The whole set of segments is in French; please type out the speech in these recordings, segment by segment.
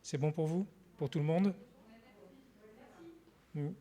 C'est bon pour vous? Pour tout le monde? Mm.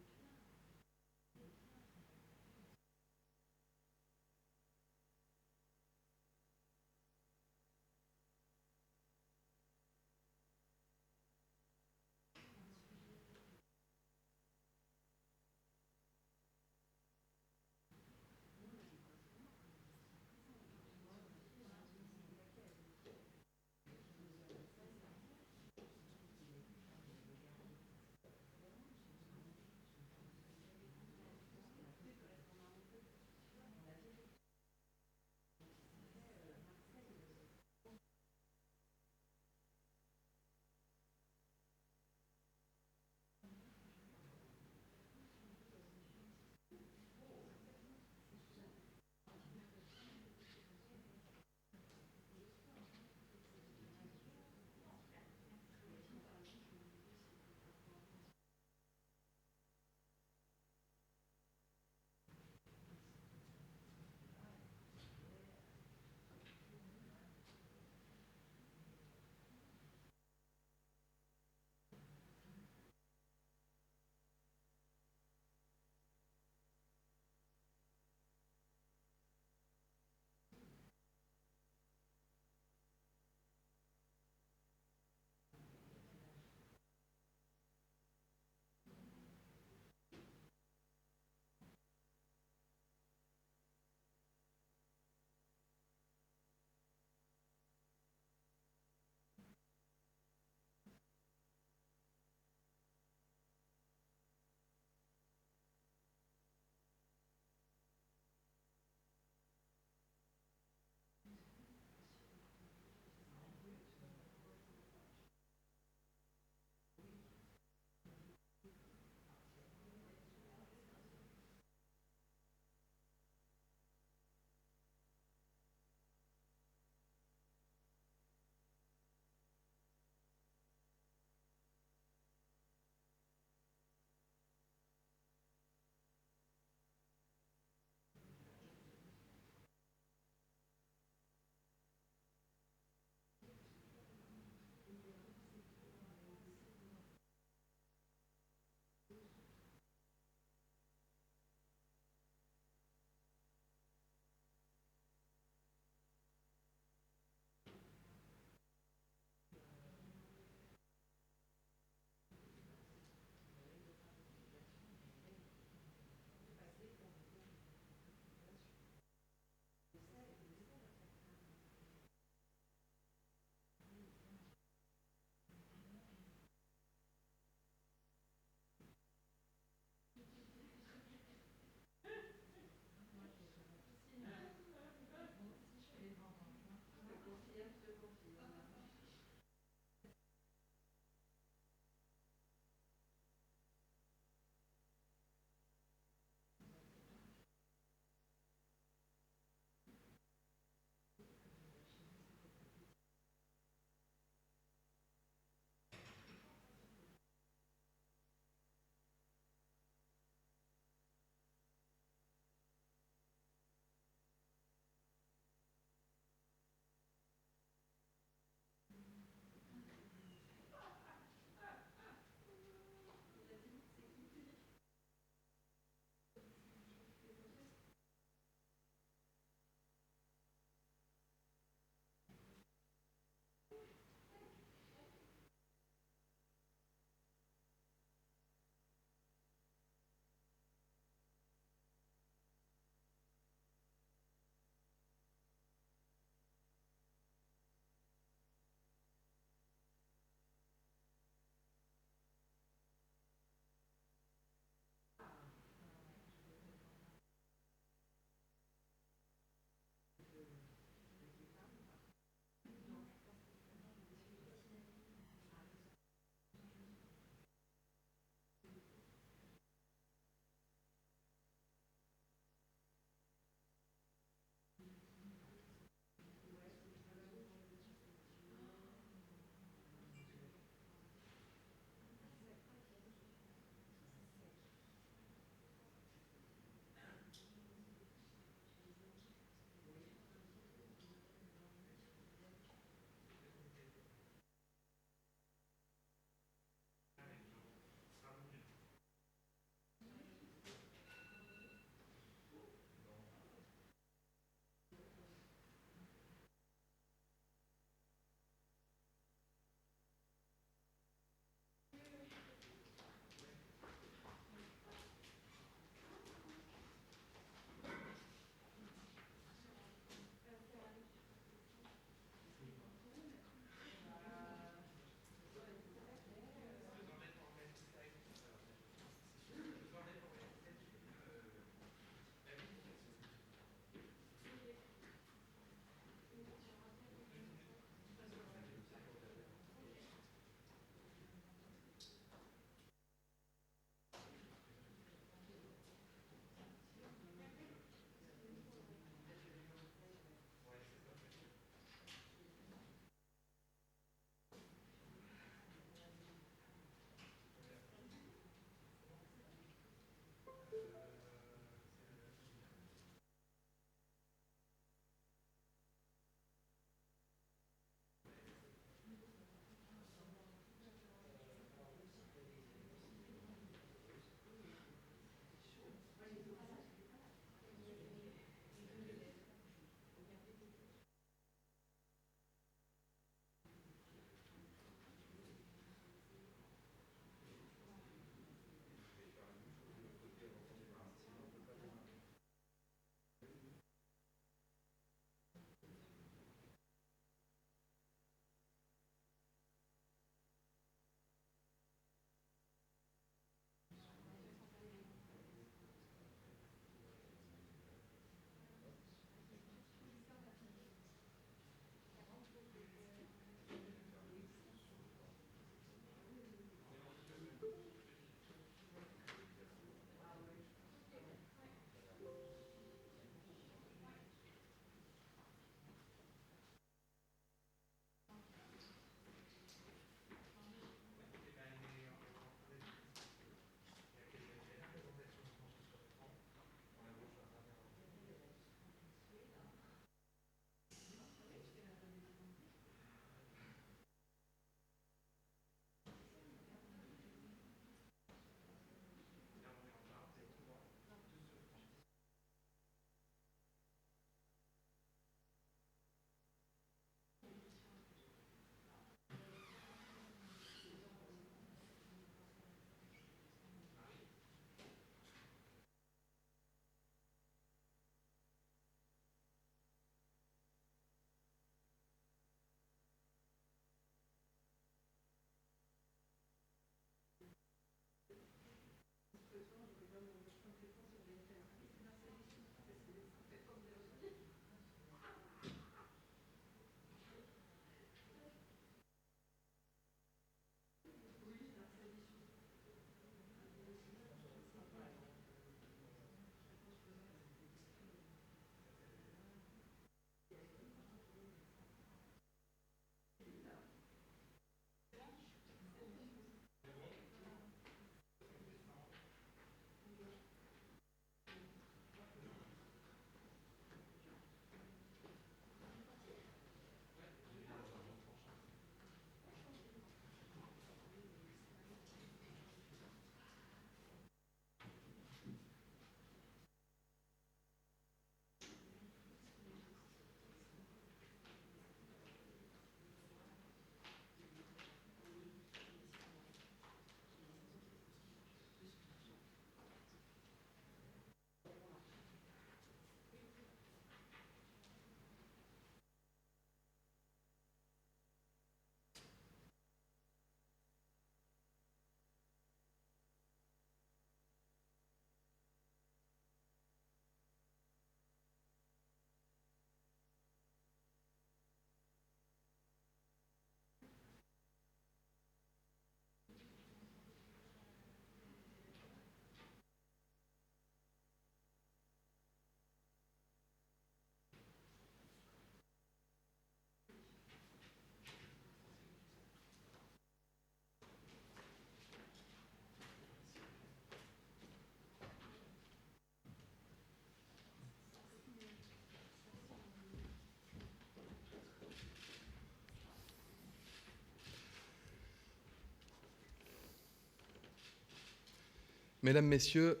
Mesdames, Messieurs,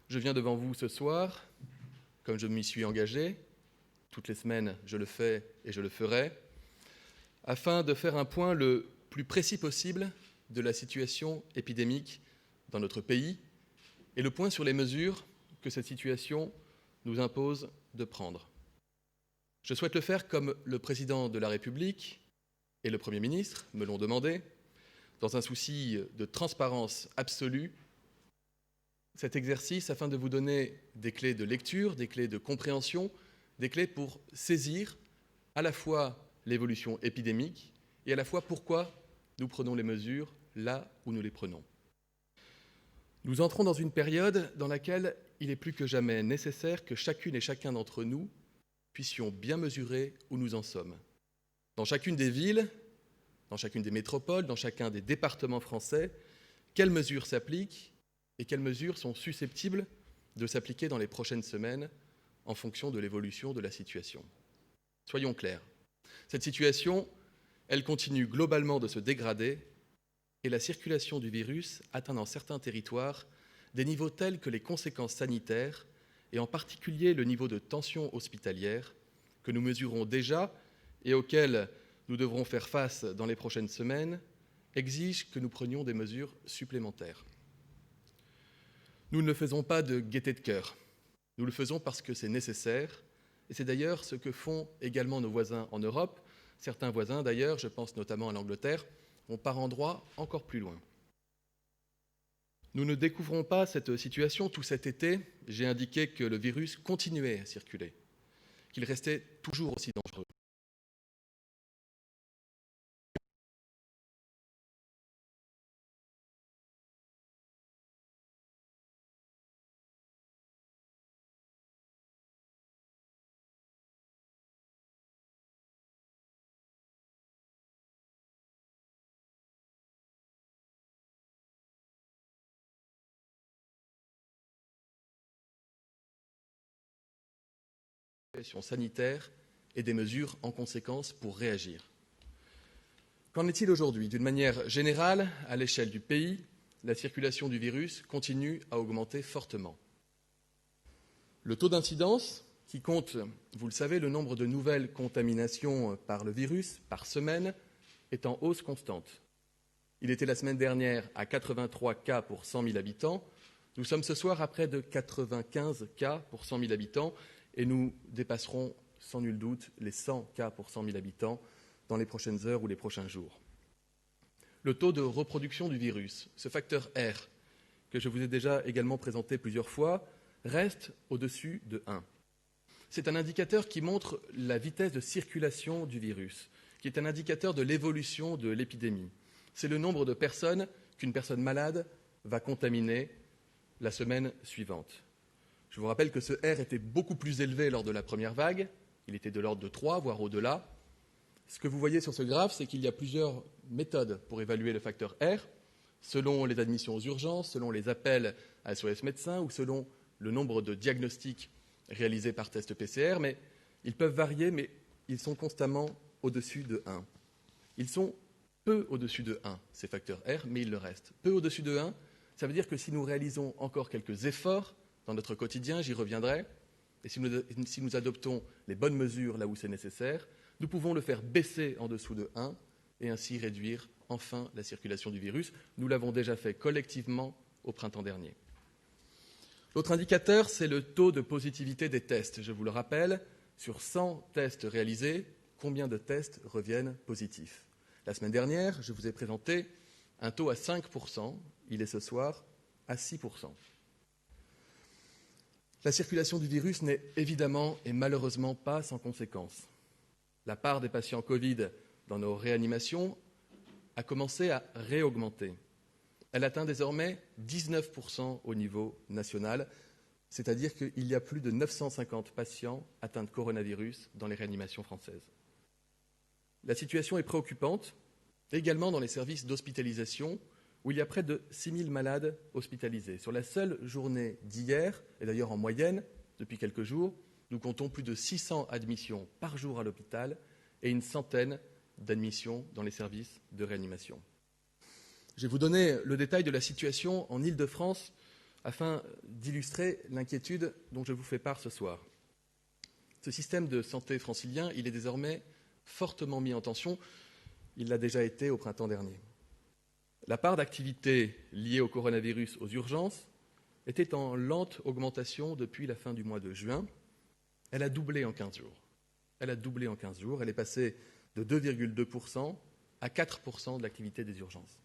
je viens devant vous ce soir, comme je m'y suis engagé, toutes les semaines je le fais et je le ferai, afin de faire un point le plus précis possible de la situation épidémique dans notre pays et le point sur les mesures que cette situation nous impose de prendre. Je souhaite le faire comme le Président de la République et le Premier ministre me l'ont demandé, dans un souci de transparence absolue, cet exercice afin de vous donner des clés de lecture, des clés de compréhension, des clés pour saisir à la fois l'évolution épidémique et à la fois pourquoi nous prenons les mesures là où nous les prenons. Nous entrons dans une période dans laquelle il est plus que jamais nécessaire que chacune et chacun d'entre nous puissions bien mesurer où nous en sommes. Dans chacune des villes, dans chacune des métropoles, dans chacun des départements français, quelles mesures s'appliquent et quelles mesures sont susceptibles de s'appliquer dans les prochaines semaines en fonction de l'évolution de la situation. Soyons clairs, cette situation, elle continue globalement de se dégrader et la circulation du virus atteint dans certains territoires des niveaux tels que les conséquences sanitaires, et en particulier le niveau de tension hospitalière, que nous mesurons déjà et auxquels nous devrons faire face dans les prochaines semaines, exigent que nous prenions des mesures supplémentaires. Nous ne le faisons pas de gaieté de cœur. Nous le faisons parce que c'est nécessaire, et c'est d'ailleurs ce que font également nos voisins en Europe. Certains voisins, d'ailleurs, je pense notamment à l'Angleterre, vont par endroits encore plus loin. Nous ne découvrons pas cette situation. Tout cet été, j'ai indiqué que le virus continuait à circuler, qu'il restait toujours aussi dangereux. Sanitaire et des mesures en conséquence pour réagir. Qu'en est-il aujourd'hui ? D'une manière générale, à l'échelle du pays, la circulation du virus continue à augmenter fortement. Le taux d'incidence, qui compte, vous le savez, le nombre de nouvelles contaminations par le virus par semaine, est en hausse constante. Il était la semaine dernière à 83 cas pour 100 000 habitants. Nous sommes ce soir à près de 95 cas pour 100 000 habitants et nous dépasserons sans nul doute les 100 cas pour 100 000 habitants dans les prochaines heures ou les prochains jours. Le taux de reproduction du virus, ce facteur R, que je vous ai déjà également présenté plusieurs fois, reste au-dessus de 1. C'est un indicateur qui montre la vitesse de circulation du virus, qui est un indicateur de l'évolution de l'épidémie. C'est le nombre de personnes qu'une personne malade va contaminer la semaine suivante. Je vous rappelle que ce R était beaucoup plus élevé lors de la première vague. Il était de l'ordre de 3, voire au-delà. Ce que vous voyez sur ce graphe, c'est qu'il y a plusieurs méthodes pour évaluer le facteur R, selon les admissions aux urgences, selon les appels à SOS médecins ou selon le nombre de diagnostics réalisés par test PCR. Mais ils peuvent varier, mais ils sont constamment au-dessus de 1. Ils sont peu au-dessus de 1, ces facteurs R, mais ils le restent. Peu au-dessus de 1, ça veut dire que si nous réalisons encore quelques efforts dans notre quotidien, j'y reviendrai, et si nous adoptons les bonnes mesures là où c'est nécessaire, nous pouvons le faire baisser en dessous de 1 et ainsi réduire enfin la circulation du virus. Nous l'avons déjà fait collectivement au printemps dernier. L'autre indicateur, c'est le taux de positivité des tests. Je vous le rappelle, sur 100 tests réalisés, combien de tests reviennent positifs ? La semaine dernière, je vous ai présenté un taux à 5%. Il est ce soir à 6%. La circulation du virus n'est évidemment et malheureusement pas sans conséquences. La part des patients Covid dans nos réanimations a commencé à réaugmenter. Elle atteint désormais 19% au niveau national, c'est-à-dire qu'il y a plus de 950 patients atteints de coronavirus dans les réanimations françaises. La situation est préoccupante, également dans les services d'hospitalisation, où il y a près de 6 000 malades hospitalisés. Sur la seule journée d'hier, et d'ailleurs en moyenne, depuis quelques jours, nous comptons plus de 600 admissions par jour à l'hôpital et une centaine d'admissions dans les services de réanimation. Je vais vous donner le détail de la situation en Île-de-France afin d'illustrer l'inquiétude dont je vous fais part ce soir. Ce système de santé francilien, il est désormais fortement mis en tension. Il l'a déjà été au printemps dernier. La part d'activité liée au coronavirus aux urgences était en lente augmentation depuis la fin du mois de juin. Elle a doublé en 15 jours. Elle est passée de 2,2% à 4% de l'activité des urgences.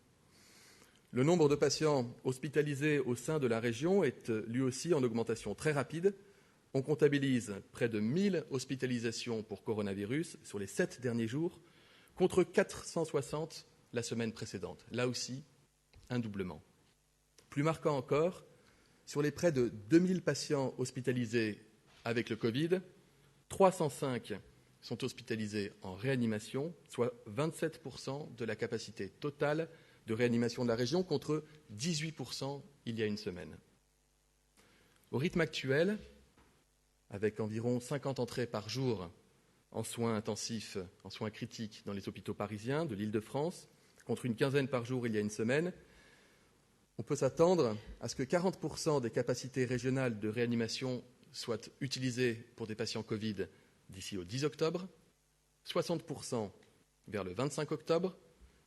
Le nombre de patients hospitalisés au sein de la région est lui aussi en augmentation très rapide. On comptabilise près de 1000 hospitalisations pour coronavirus sur les 7 derniers jours, contre 460 la semaine précédente. Là aussi, un doublement. Plus marquant encore, sur les près de 2000 patients hospitalisés avec le Covid, 305 sont hospitalisés en réanimation, soit 27% de la capacité totale de réanimation de la région, contre 18% il y a une semaine. Au rythme actuel, avec environ 50 entrées par jour en soins intensifs, en soins critiques dans les hôpitaux parisiens de l'Île-de-France, contre une quinzaine par jour il y a une semaine, on peut s'attendre à ce que 40% des capacités régionales de réanimation soient utilisées pour des patients Covid d'ici au 10 octobre, 60% vers le 25 octobre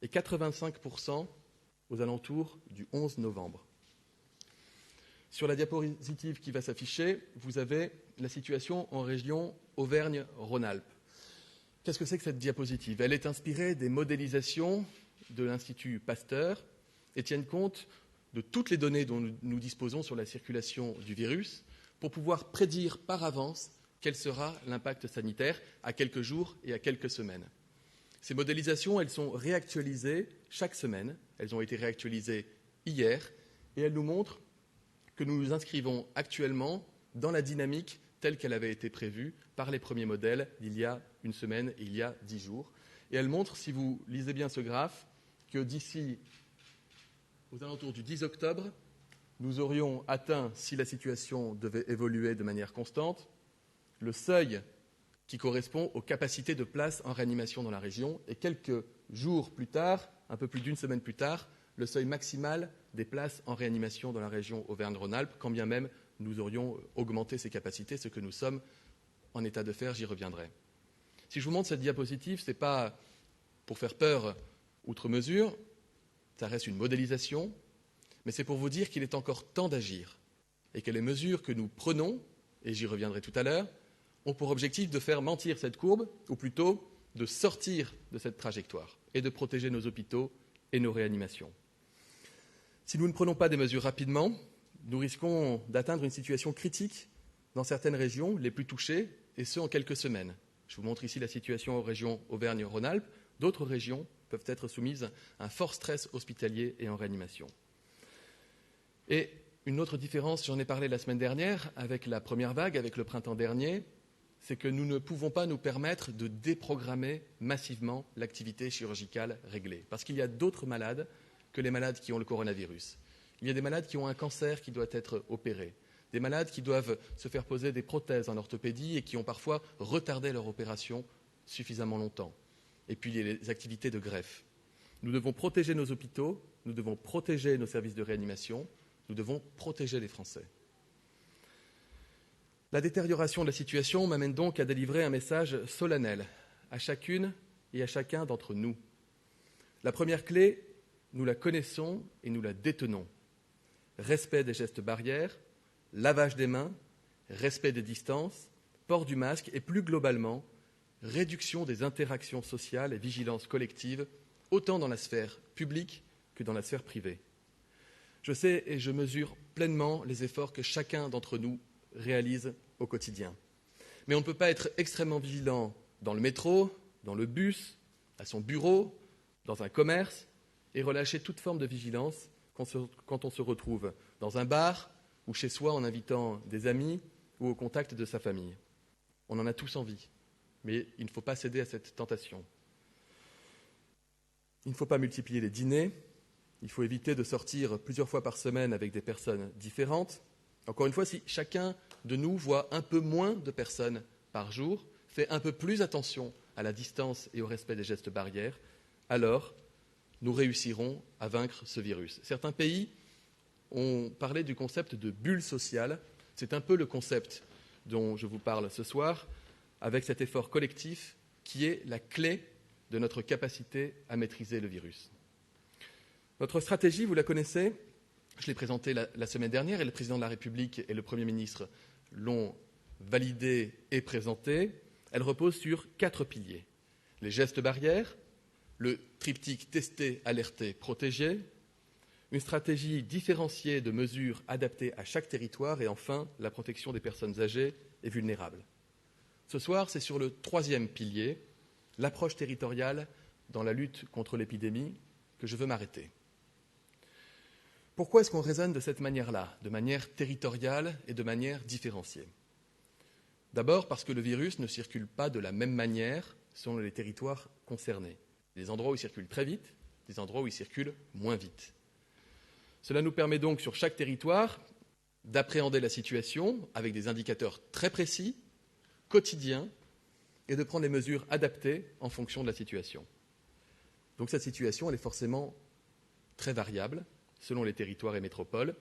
et 85% aux alentours du 11 novembre. Sur la diapositive qui va s'afficher, vous avez la situation en région Auvergne-Rhône-Alpes. Qu'est-ce que c'est que cette diapositive ? Elle est inspirée des modélisations de l'Institut Pasteur et tiennent compte de toutes les données dont nous disposons sur la circulation du virus pour pouvoir prédire par avance quel sera l'impact sanitaire à quelques jours et à quelques semaines. Ces modélisations, elles sont réactualisées chaque semaine. Elles ont été réactualisées hier et elles nous montrent que nous nous inscrivons actuellement dans la dynamique telle qu'elle avait été prévue par les premiers modèles il y a une semaine et il y a 10 jours. Et elles montrent, si vous lisez bien ce graphe, que d'ici aux alentours du 10 octobre, nous aurions atteint, si la situation devait évoluer de manière constante, le seuil qui correspond aux capacités de place en réanimation dans la région, et quelques jours plus tard, un peu plus d'une semaine plus tard, le seuil maximal des places en réanimation dans la région Auvergne-Rhône-Alpes, quand bien même nous aurions augmenté ces capacités, ce que nous sommes en état de faire, j'y reviendrai. Si je vous montre cette diapositive, ce n'est pas pour faire peur outre mesure, ça reste une modélisation, mais c'est pour vous dire qu'il est encore temps d'agir et que les mesures que nous prenons, et j'y reviendrai tout à l'heure, ont pour objectif de faire mentir cette courbe, ou plutôt de sortir de cette trajectoire et de protéger nos hôpitaux et nos réanimations. Si nous ne prenons pas des mesures rapidement, nous risquons d'atteindre une situation critique dans certaines régions les plus touchées, et ce en quelques semaines. Je vous montre ici la situation aux régions Auvergne-Rhône-Alpes. D'autres régions peuvent être soumises à un fort stress hospitalier et en réanimation. Et une autre différence, j'en ai parlé la semaine dernière, avec la première vague, avec le printemps dernier, c'est que nous ne pouvons pas nous permettre de déprogrammer massivement l'activité chirurgicale réglée. Parce qu'il y a d'autres malades que les malades qui ont le coronavirus. Il y a des malades qui ont un cancer qui doit être opéré, des malades qui doivent se faire poser des prothèses en orthopédie et qui ont parfois retardé leur opération suffisamment longtemps. Et puis il y a les activités de greffe. Nous devons protéger nos hôpitaux, nous devons protéger nos services de réanimation, nous devons protéger les Français. La détérioration de la situation m'amène donc à délivrer un message solennel à chacune et à chacun d'entre nous. La première clé, nous la connaissons et nous la détenons. Respect des gestes barrières, lavage des mains, respect des distances, port du masque et plus globalement, réduction des interactions sociales et vigilance collective, autant dans la sphère publique que dans la sphère privée. Je sais et je mesure pleinement les efforts que chacun d'entre nous réalise au quotidien. Mais on ne peut pas être extrêmement vigilant dans le métro, dans le bus, à son bureau, dans un commerce, et relâcher toute forme de vigilance quand on se retrouve dans un bar ou chez soi en invitant des amis ou au contact de sa famille. On en a tous envie, mais il ne faut pas céder à cette tentation. Il ne faut pas multiplier les dîners, il faut éviter de sortir plusieurs fois par semaine avec des personnes différentes. Encore une fois, si chacun de nous voit un peu moins de personnes par jour, fait un peu plus attention à la distance et au respect des gestes barrières, alors nous réussirons à vaincre ce virus. Certains pays ont parlé du concept de bulle sociale. C'est un peu le concept dont je vous parle ce soir, avec cet effort collectif qui est la clé de notre capacité à maîtriser le virus. Notre stratégie, vous la connaissez, je l'ai présentée la semaine dernière et le président de la République et le Premier ministre l'ont validée et présentée. Elle repose sur 4 piliers. Les gestes barrières, le triptyque tester, alerter, protéger, une stratégie différenciée de mesures adaptées à chaque territoire et enfin la protection des personnes âgées et vulnérables. Ce soir, c'est sur le 3e pilier, l'approche territoriale dans la lutte contre l'épidémie, que je veux m'arrêter. Pourquoi est-ce qu'on raisonne de cette manière-là, de manière territoriale et de manière différenciée ? D'abord parce que le virus ne circule pas de la même manière selon les territoires concernés. Des endroits où il circule très vite, des endroits où il circule moins vite. Cela nous permet donc sur chaque territoire d'appréhender la situation avec des indicateurs très précis, quotidiens, et de prendre les mesures adaptées en fonction de la situation. Donc cette situation, elle est forcément très variable selon les territoires et métropoles,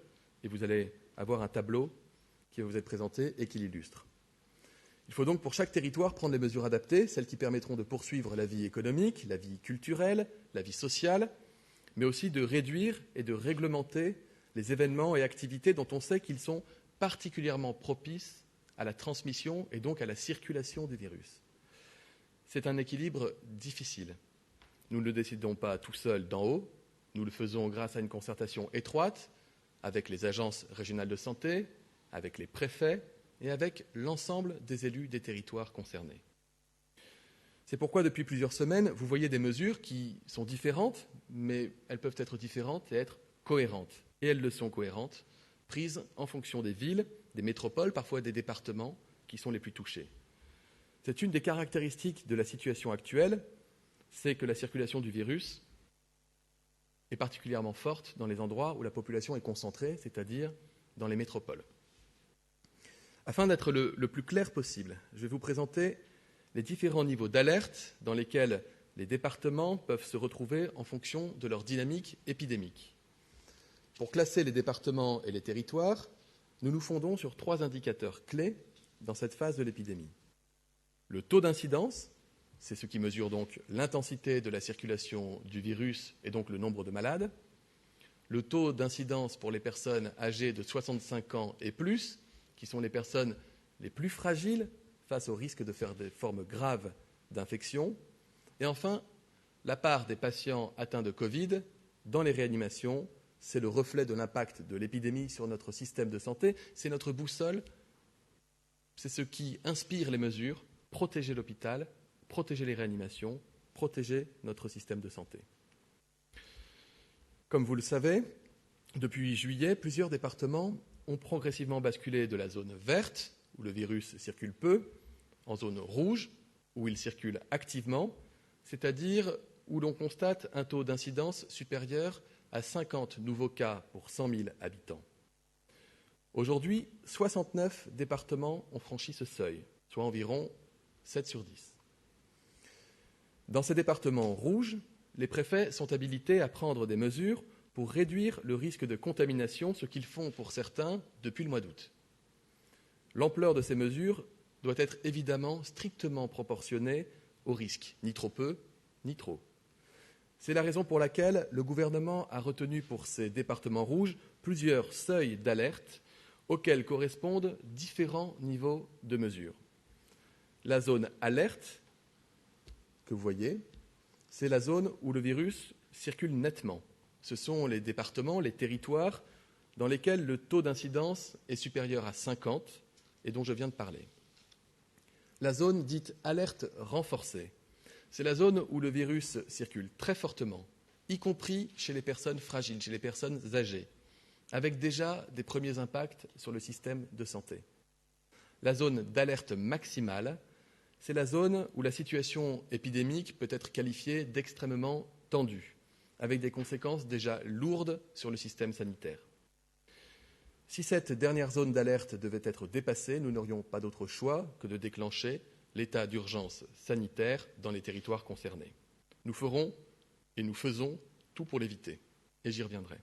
et vous allez avoir un tableau qui va vous être présenté et qui l'illustre. Il faut donc pour chaque territoire prendre les mesures adaptées, celles qui permettront de poursuivre la vie économique, la vie culturelle, la vie sociale, mais aussi de réduire et de réglementer les événements et activités dont on sait qu'ils sont particulièrement propices à la transmission et donc à la circulation du virus. C'est un équilibre difficile. Nous ne le décidons pas tout seuls d'en haut, nous le faisons grâce à une concertation étroite avec les agences régionales de santé, avec les préfets et avec l'ensemble des élus des territoires concernés. C'est pourquoi, depuis plusieurs semaines, vous voyez des mesures qui sont différentes, mais elles peuvent être différentes et être cohérentes. Et elles le sont cohérentes, prises en fonction des villes, des métropoles, parfois des départements qui sont les plus touchés. C'est une des caractéristiques de la situation actuelle, c'est que la circulation du virus est particulièrement forte dans les endroits où la population est concentrée, c'est-à-dire dans les métropoles. Afin d'être le plus clair possible, je vais vous présenter les différents niveaux d'alerte dans lesquels les départements peuvent se retrouver en fonction de leur dynamique épidémique. Pour classer les départements et les territoires, nous nous fondons sur 3 indicateurs clés dans cette phase de l'épidémie. Le taux d'incidence, c'est ce qui mesure donc l'intensité de la circulation du virus et donc le nombre de malades. Le taux d'incidence pour les personnes âgées de 65 ans et plus, qui sont les personnes les plus fragiles face au risque de faire des formes graves d'infection. Et enfin, la part des patients atteints de Covid dans les réanimations, c'est le reflet de l'impact de l'épidémie sur notre système de santé, c'est notre boussole, c'est ce qui inspire les mesures, protéger l'hôpital, protéger les réanimations, protéger notre système de santé. Comme vous le savez, depuis juillet, plusieurs départements ont progressivement basculé de la zone verte, où le virus circule peu, en zone rouge, où il circule activement, c'est-à-dire où l'on constate un taux d'incidence supérieur à 50 nouveaux cas pour 100 000 habitants. Aujourd'hui, 69 départements ont franchi ce seuil, soit environ 7 sur 10. Dans ces départements rouges, les préfets sont habilités à prendre des mesures pour réduire le risque de contamination, ce qu'ils font pour certains depuis le mois d'août. L'ampleur de ces mesures doit être évidemment strictement proportionnée au risque, ni trop peu, ni trop. C'est la raison pour laquelle le gouvernement a retenu pour ces départements rouges plusieurs seuils d'alerte auxquels correspondent différents niveaux de mesures. La zone alerte, que vous voyez, c'est la zone où le virus circule nettement. Ce sont les départements, les territoires dans lesquels le taux d'incidence est supérieur à 50 et dont je viens de parler. La zone dite alerte renforcée, c'est la zone où le virus circule très fortement, y compris chez les personnes fragiles, chez les personnes âgées, avec déjà des premiers impacts sur le système de santé. La zone d'alerte maximale, c'est la zone où la situation épidémique peut être qualifiée d'extrêmement tendue, avec des conséquences déjà lourdes sur le système sanitaire. Si cette dernière zone d'alerte devait être dépassée, nous n'aurions pas d'autre choix que de déclencher l'état d'urgence sanitaire dans les territoires concernés. Nous ferons et nous faisons tout pour l'éviter. Et j'y reviendrai.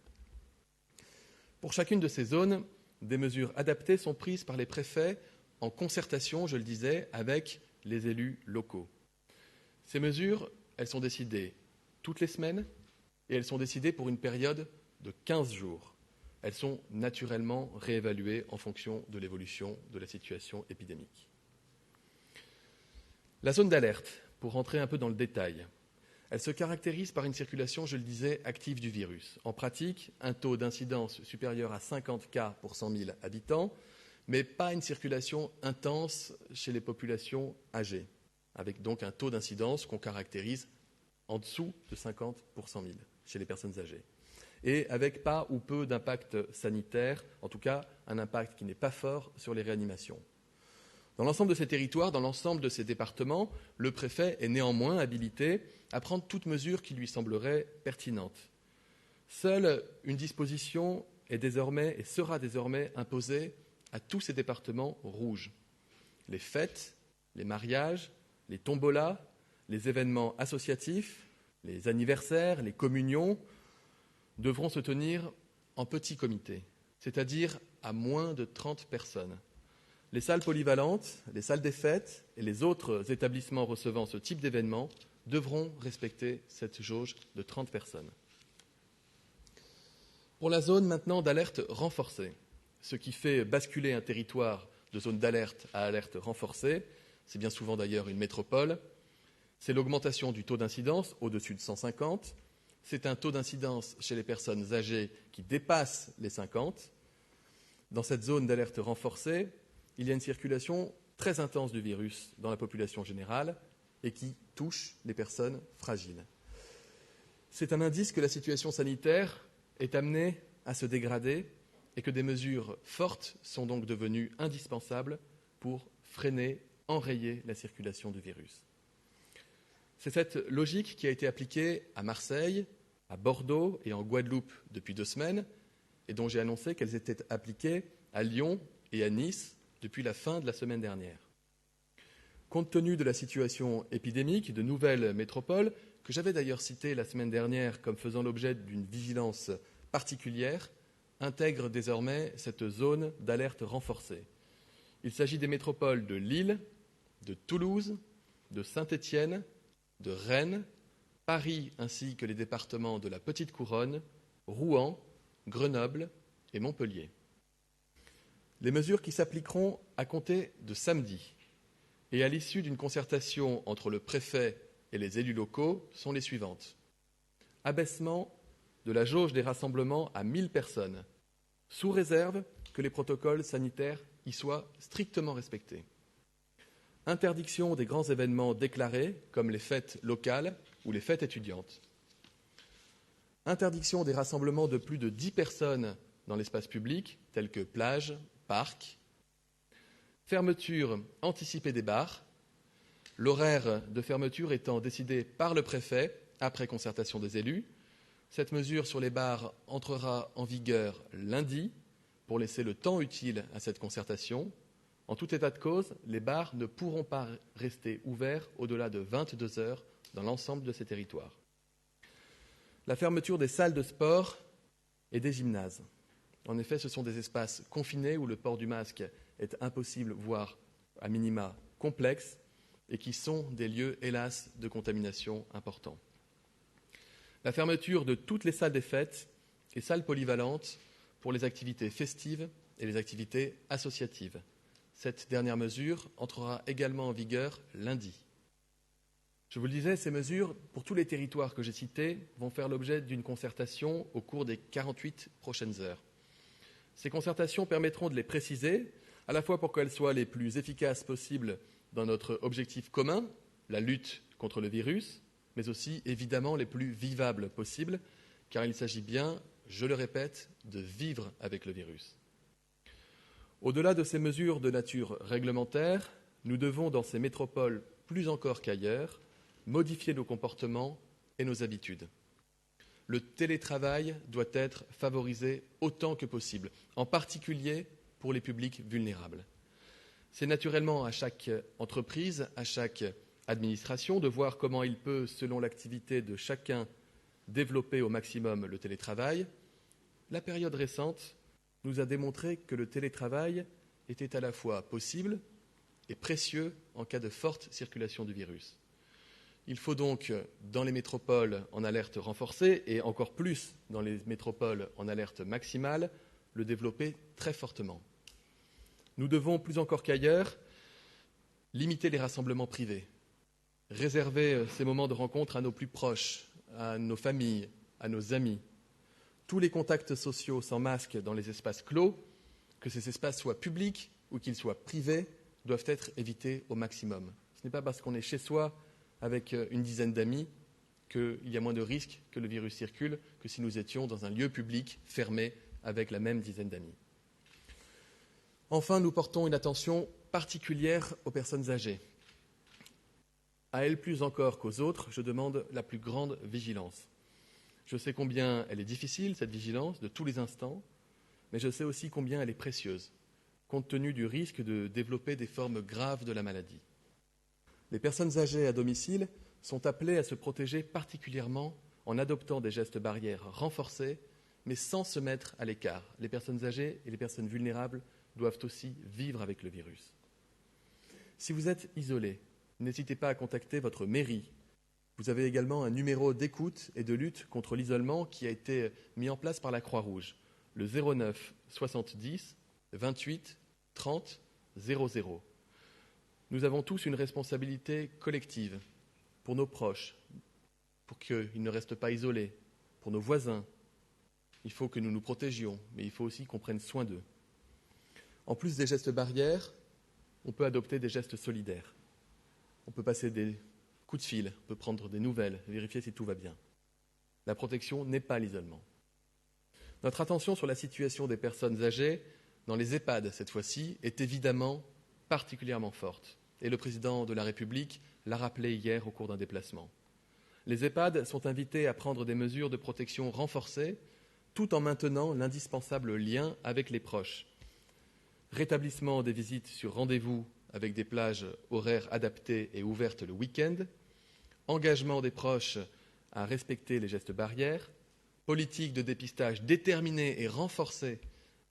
Pour chacune de ces zones, des mesures adaptées sont prises par les préfets en concertation, je le disais, avec les élus locaux. Ces mesures, elles sont décidées toutes les semaines et elles sont décidées pour une période de 15 jours. Elles sont naturellement réévaluées en fonction de l'évolution de la situation épidémique. La zone d'alerte, pour rentrer un peu dans le détail, elle se caractérise par une circulation, je le disais, active du virus. En pratique, un taux d'incidence supérieur à 50 cas pour 100 000 habitants, mais pas une circulation intense chez les populations âgées, avec donc un taux d'incidence qu'on caractérise en dessous de 50 pour 100 000 chez les personnes âgées. Et avec pas ou peu d'impact sanitaire, en tout cas un impact qui n'est pas fort sur les réanimations. Dans l'ensemble de ces territoires, dans l'ensemble de ces départements, le préfet est néanmoins habilité à prendre toute mesure qui lui semblerait pertinente. Seule une disposition est désormais et sera désormais imposée à tous ces départements rouges. Les fêtes, les mariages, les tombolas, les événements associatifs, les anniversaires, les communions devront se tenir en petits comités, c'est-à-dire à moins de 30 personnes. Les salles polyvalentes, les salles des fêtes et les autres établissements recevant ce type d'événement devront respecter cette jauge de 30 personnes. Pour la zone maintenant d'alerte renforcée, ce qui fait basculer un territoire de zone d'alerte à alerte renforcée, c'est bien souvent d'ailleurs une métropole, c'est l'augmentation du taux d'incidence au-dessus de 150, c'est un taux d'incidence chez les personnes âgées qui dépasse les 50. Dans cette zone d'alerte renforcée, il y a une circulation très intense du virus dans la population générale et qui touche les personnes fragiles. C'est un indice que la situation sanitaire est amenée à se dégrader et que des mesures fortes sont donc devenues indispensables pour freiner, enrayer la circulation du virus. C'est cette logique qui a été appliquée à Marseille, à Bordeaux et en Guadeloupe depuis 2 semaines et dont j'ai annoncé qu'elles étaient appliquées à Lyon et à Nice depuis la fin de la semaine dernière. Compte tenu de la situation épidémique, de nouvelles métropoles, que j'avais d'ailleurs citées la semaine dernière comme faisant l'objet d'une vigilance particulière, intègrent désormais cette zone d'alerte renforcée. Il s'agit des métropoles de Lille, de Toulouse, de Saint-Étienne, de Rennes, Paris ainsi que les départements de la Petite Couronne, Rouen, Grenoble et Montpellier. Les mesures qui s'appliqueront à compter de samedi et à l'issue d'une concertation entre le préfet et les élus locaux sont les suivantes. Abaissement de la jauge des rassemblements à 1000 personnes, sous réserve que les protocoles sanitaires y soient strictement respectés. Interdiction des grands événements déclarés, comme les fêtes locales ou les fêtes étudiantes. Interdiction des rassemblements de plus de 10 personnes dans l'espace public, tels que plages, parcs. Fermeture anticipée des bars, l'horaire de fermeture étant décidé par le préfet après concertation des élus. Cette mesure sur les bars entrera en vigueur lundi pour laisser le temps utile à cette concertation. En tout état de cause, les bars ne pourront pas rester ouverts au-delà de 22 heures dans l'ensemble de ces territoires. La fermeture des salles de sport et des gymnases. En effet, ce sont des espaces confinés où le port du masque est impossible, voire à minima complexe, et qui sont des lieux, hélas, de contamination importants. La fermeture de toutes les salles des fêtes et salles polyvalentes pour les activités festives et les activités associatives. Cette dernière mesure entrera également en vigueur lundi. Je vous le disais, ces mesures, pour tous les territoires que j'ai cités, vont faire l'objet d'une concertation au cours des 48 prochaines heures. Ces concertations permettront de les préciser, à la fois pour qu'elles soient les plus efficaces possibles dans notre objectif commun, la lutte contre le virus, mais aussi évidemment les plus vivables possibles, car il s'agit bien, je le répète, de vivre avec le virus. Au-delà de ces mesures de nature réglementaire, nous devons, dans ces métropoles plus encore qu'ailleurs, modifier nos comportements et nos habitudes. Le télétravail doit être favorisé autant que possible, en particulier pour les publics vulnérables. C'est naturellement à chaque entreprise, à chaque administration, de voir comment il peut, selon l'activité de chacun, développer au maximum le télétravail, la période récente nous a démontré que le télétravail était à la fois possible et précieux en cas de forte circulation du virus. Il faut donc, dans les métropoles en alerte renforcée, et encore plus dans les métropoles en alerte maximale, le développer très fortement. Nous devons, plus encore qu'ailleurs, limiter les rassemblements privés, réserver ces moments de rencontre à nos plus proches, à nos familles, à nos amis. Tous les contacts sociaux sans masque dans les espaces clos, que ces espaces soient publics ou qu'ils soient privés, doivent être évités au maximum. Ce n'est pas parce qu'on est chez soi avec une dizaine d'amis qu'il y a moins de risques que le virus circule que si nous étions dans un lieu public fermé avec la même dizaine d'amis. Enfin, nous portons une attention particulière aux personnes âgées. À elles plus encore qu'aux autres, je demande la plus grande vigilance. Je sais combien elle est difficile, cette vigilance, de tous les instants, mais je sais aussi combien elle est précieuse, compte tenu du risque de développer des formes graves de la maladie. Les personnes âgées à domicile sont appelées à se protéger particulièrement en adoptant des gestes barrières renforcés, mais sans se mettre à l'écart. Les personnes âgées et les personnes vulnérables doivent aussi vivre avec le virus. Si vous êtes isolé, n'hésitez pas à contacter votre mairie. Vous avez également un numéro d'écoute et de lutte contre l'isolement qui a été mis en place par la Croix-Rouge, le 09 70 28 30 00. Nous avons tous une responsabilité collective pour nos proches, pour qu'ils ne restent pas isolés, pour nos voisins. Il faut que nous nous protégions, mais il faut aussi qu'on prenne soin d'eux. En plus des gestes barrières, on peut adopter des gestes solidaires. On peut passer des coups de fil, on peut prendre des nouvelles, vérifier si tout va bien. La protection n'est pas l'isolement. Notre attention sur la situation des personnes âgées, dans les EHPAD cette fois-ci, est évidemment particulièrement forte. Et le président de la République l'a rappelé hier au cours d'un déplacement. Les EHPAD sont invités à prendre des mesures de protection renforcées, tout en maintenant l'indispensable lien avec les proches. Rétablissement des visites sur rendez-vous avec des plages horaires adaptées et ouvertes le week-end, engagement des proches à respecter les gestes barrières, politique de dépistage déterminée et renforcée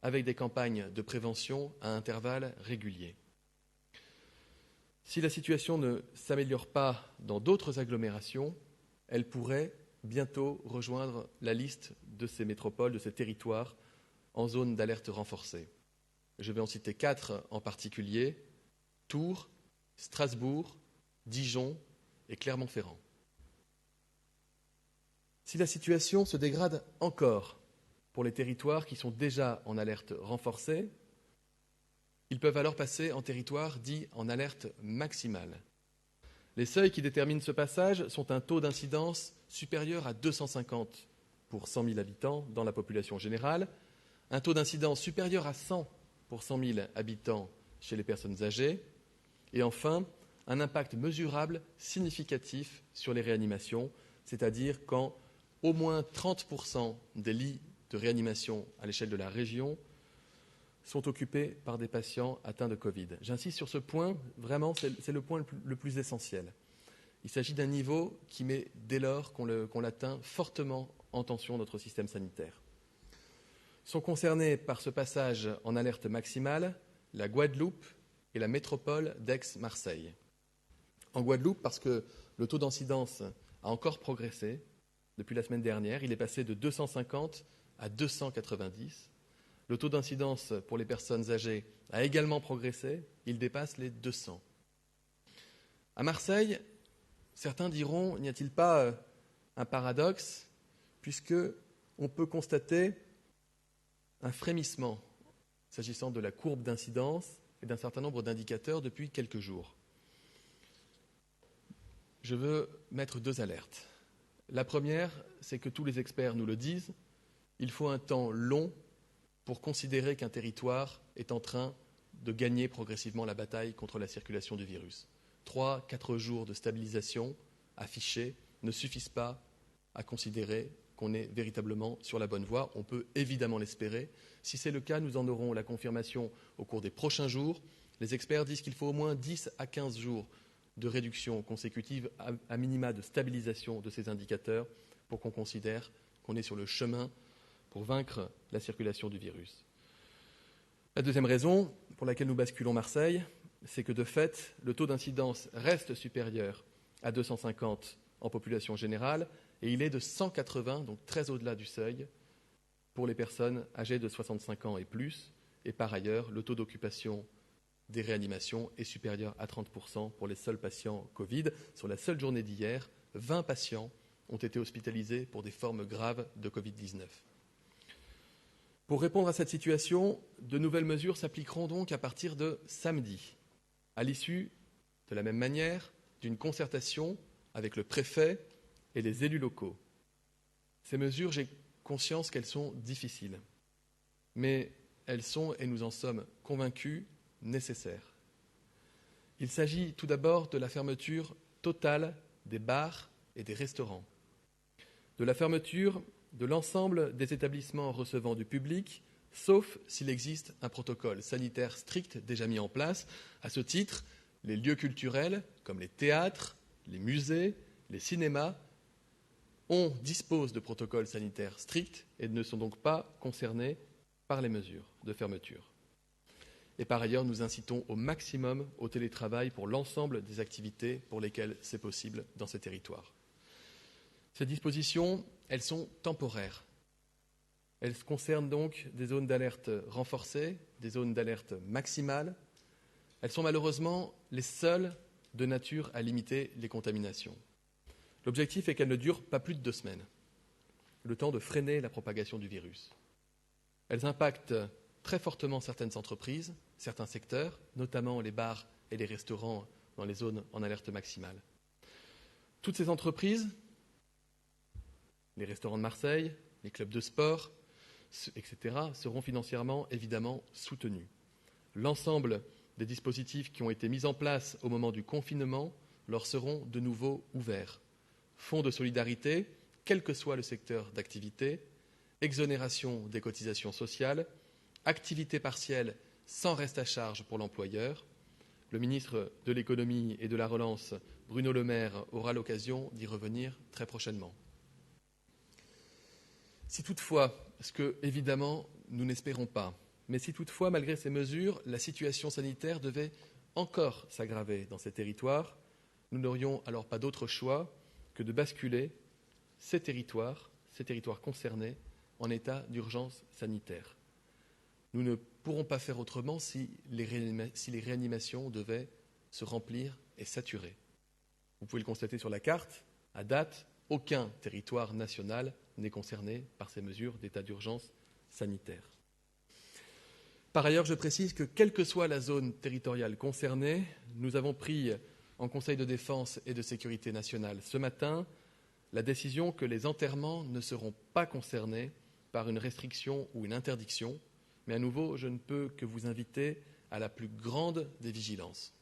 avec des campagnes de prévention à intervalles réguliers. Si la situation ne s'améliore pas dans d'autres agglomérations, elle pourrait bientôt rejoindre la liste de ces métropoles, de ces territoires en zone d'alerte renforcée. Je vais en citer 4 en particulier: Tours, Strasbourg, Dijon et Clermont-Ferrand. Si la situation se dégrade encore pour les territoires qui sont déjà en alerte renforcée, ils peuvent alors passer en territoire dit en alerte maximale. Les seuils qui déterminent ce passage sont un taux d'incidence supérieur à 250 pour 100 000 habitants dans la population générale, un taux d'incidence supérieur à 100 pour 100 000 habitants chez les personnes âgées, et enfin, un impact mesurable significatif sur les réanimations, c'est-à-dire quand au moins 30% des lits de réanimation à l'échelle de la région sont occupés par des patients atteints de Covid. J'insiste sur ce point, vraiment, c'est le point le plus essentiel. Il s'agit d'un niveau qui met, dès lors qu'on l'atteint, fortement en tension notre système sanitaire. Sont concernés par ce passage en alerte maximale la Guadeloupe et la métropole d'Aix-Marseille. En Guadeloupe, parce que le taux d'incidence a encore progressé depuis la semaine dernière, il est passé de 250 à 290. Le taux d'incidence pour les personnes âgées a également progressé, il dépasse les 200. À Marseille, certains diront, n'y a-t-il pas un paradoxe, puisque on peut constater un frémissement s'agissant de la courbe d'incidence et d'un certain nombre d'indicateurs depuis quelques jours. Je veux mettre 2 alertes. La première, c'est que tous les experts nous le disent, il faut un temps long pour considérer qu'un territoire est en train de gagner progressivement la bataille contre la circulation du virus. 3-4 jours de stabilisation affichés ne suffisent pas à considérer qu'on est véritablement sur la bonne voie. On peut évidemment l'espérer. Si c'est le cas, nous en aurons la confirmation au cours des prochains jours. Les experts disent qu'il faut au moins 10 à 15 jours de réduction consécutive, à minima de stabilisation de ces indicateurs pour qu'on considère qu'on est sur le chemin pour vaincre la circulation du virus. La deuxième raison pour laquelle nous basculons Marseille, c'est que de fait, le taux d'incidence reste supérieur à 250 en population générale et il est de 180, donc très au-delà du seuil, pour les personnes âgées de 65 ans et plus. Et par ailleurs, le taux d'occupation des réanimations est supérieur à 30% pour les seuls patients Covid. Sur la seule journée d'hier, 20 patients ont été hospitalisés pour des formes graves de Covid-19. Pour répondre à cette situation, de nouvelles mesures s'appliqueront donc à partir de samedi, à l'issue, de la même manière, d'une concertation avec le préfet et les élus locaux. Ces mesures, j'ai conscience qu'elles sont difficiles, mais elles sont, et nous en sommes convaincus, nécessaires. Il s'agit tout d'abord de la fermeture totale des bars et des restaurants, de la fermeture de l'ensemble des établissements recevant du public, sauf s'il existe un protocole sanitaire strict déjà mis en place. À ce titre, les lieux culturels, comme les théâtres, les musées, les cinémas, disposent de protocoles sanitaires stricts et ne sont donc pas concernés par les mesures de fermeture. Et par ailleurs, nous incitons au maximum au télétravail pour l'ensemble des activités pour lesquelles c'est possible dans ces territoires. Ces dispositions, elles sont temporaires. Elles concernent donc des zones d'alerte renforcées, des zones d'alerte maximale. Elles sont malheureusement les seules de nature à limiter les contaminations. L'objectif est qu'elles ne durent pas plus de 2 semaines, le temps de freiner la propagation du virus. Elles impactent très fortement certaines entreprises, certains secteurs, notamment les bars et les restaurants dans les zones en alerte maximale. Toutes ces entreprises, les restaurants de Marseille, les clubs de sport, etc., seront financièrement évidemment soutenus. L'ensemble des dispositifs qui ont été mis en place au moment du confinement leur seront de nouveau ouverts. Fonds de solidarité, quel que soit le secteur d'activité, exonération des cotisations sociales, activité partielle sans reste à charge pour l'employeur. Le ministre de l'Économie et de la Relance, Bruno Le Maire, aura l'occasion d'y revenir très prochainement. Si toutefois, ce que évidemment nous n'espérons pas, mais si toutefois, malgré ces mesures, la situation sanitaire devait encore s'aggraver dans ces territoires, nous n'aurions alors pas d'autre choix que de basculer ces territoires concernés, en état d'urgence sanitaire. Nous ne pourrons pas faire autrement si les réanimations devaient se remplir et saturer. Vous pouvez le constater sur la carte, à date, aucun territoire national n'est concerné par ces mesures d'état d'urgence sanitaire. Par ailleurs, je précise que quelle que soit la zone territoriale concernée, nous avons pris en Conseil de défense et de sécurité nationale ce matin la décision que les enterrements ne seront pas concernés par une restriction ou une interdiction, mais à nouveau, je ne peux que vous inviter à la plus grande des vigilances.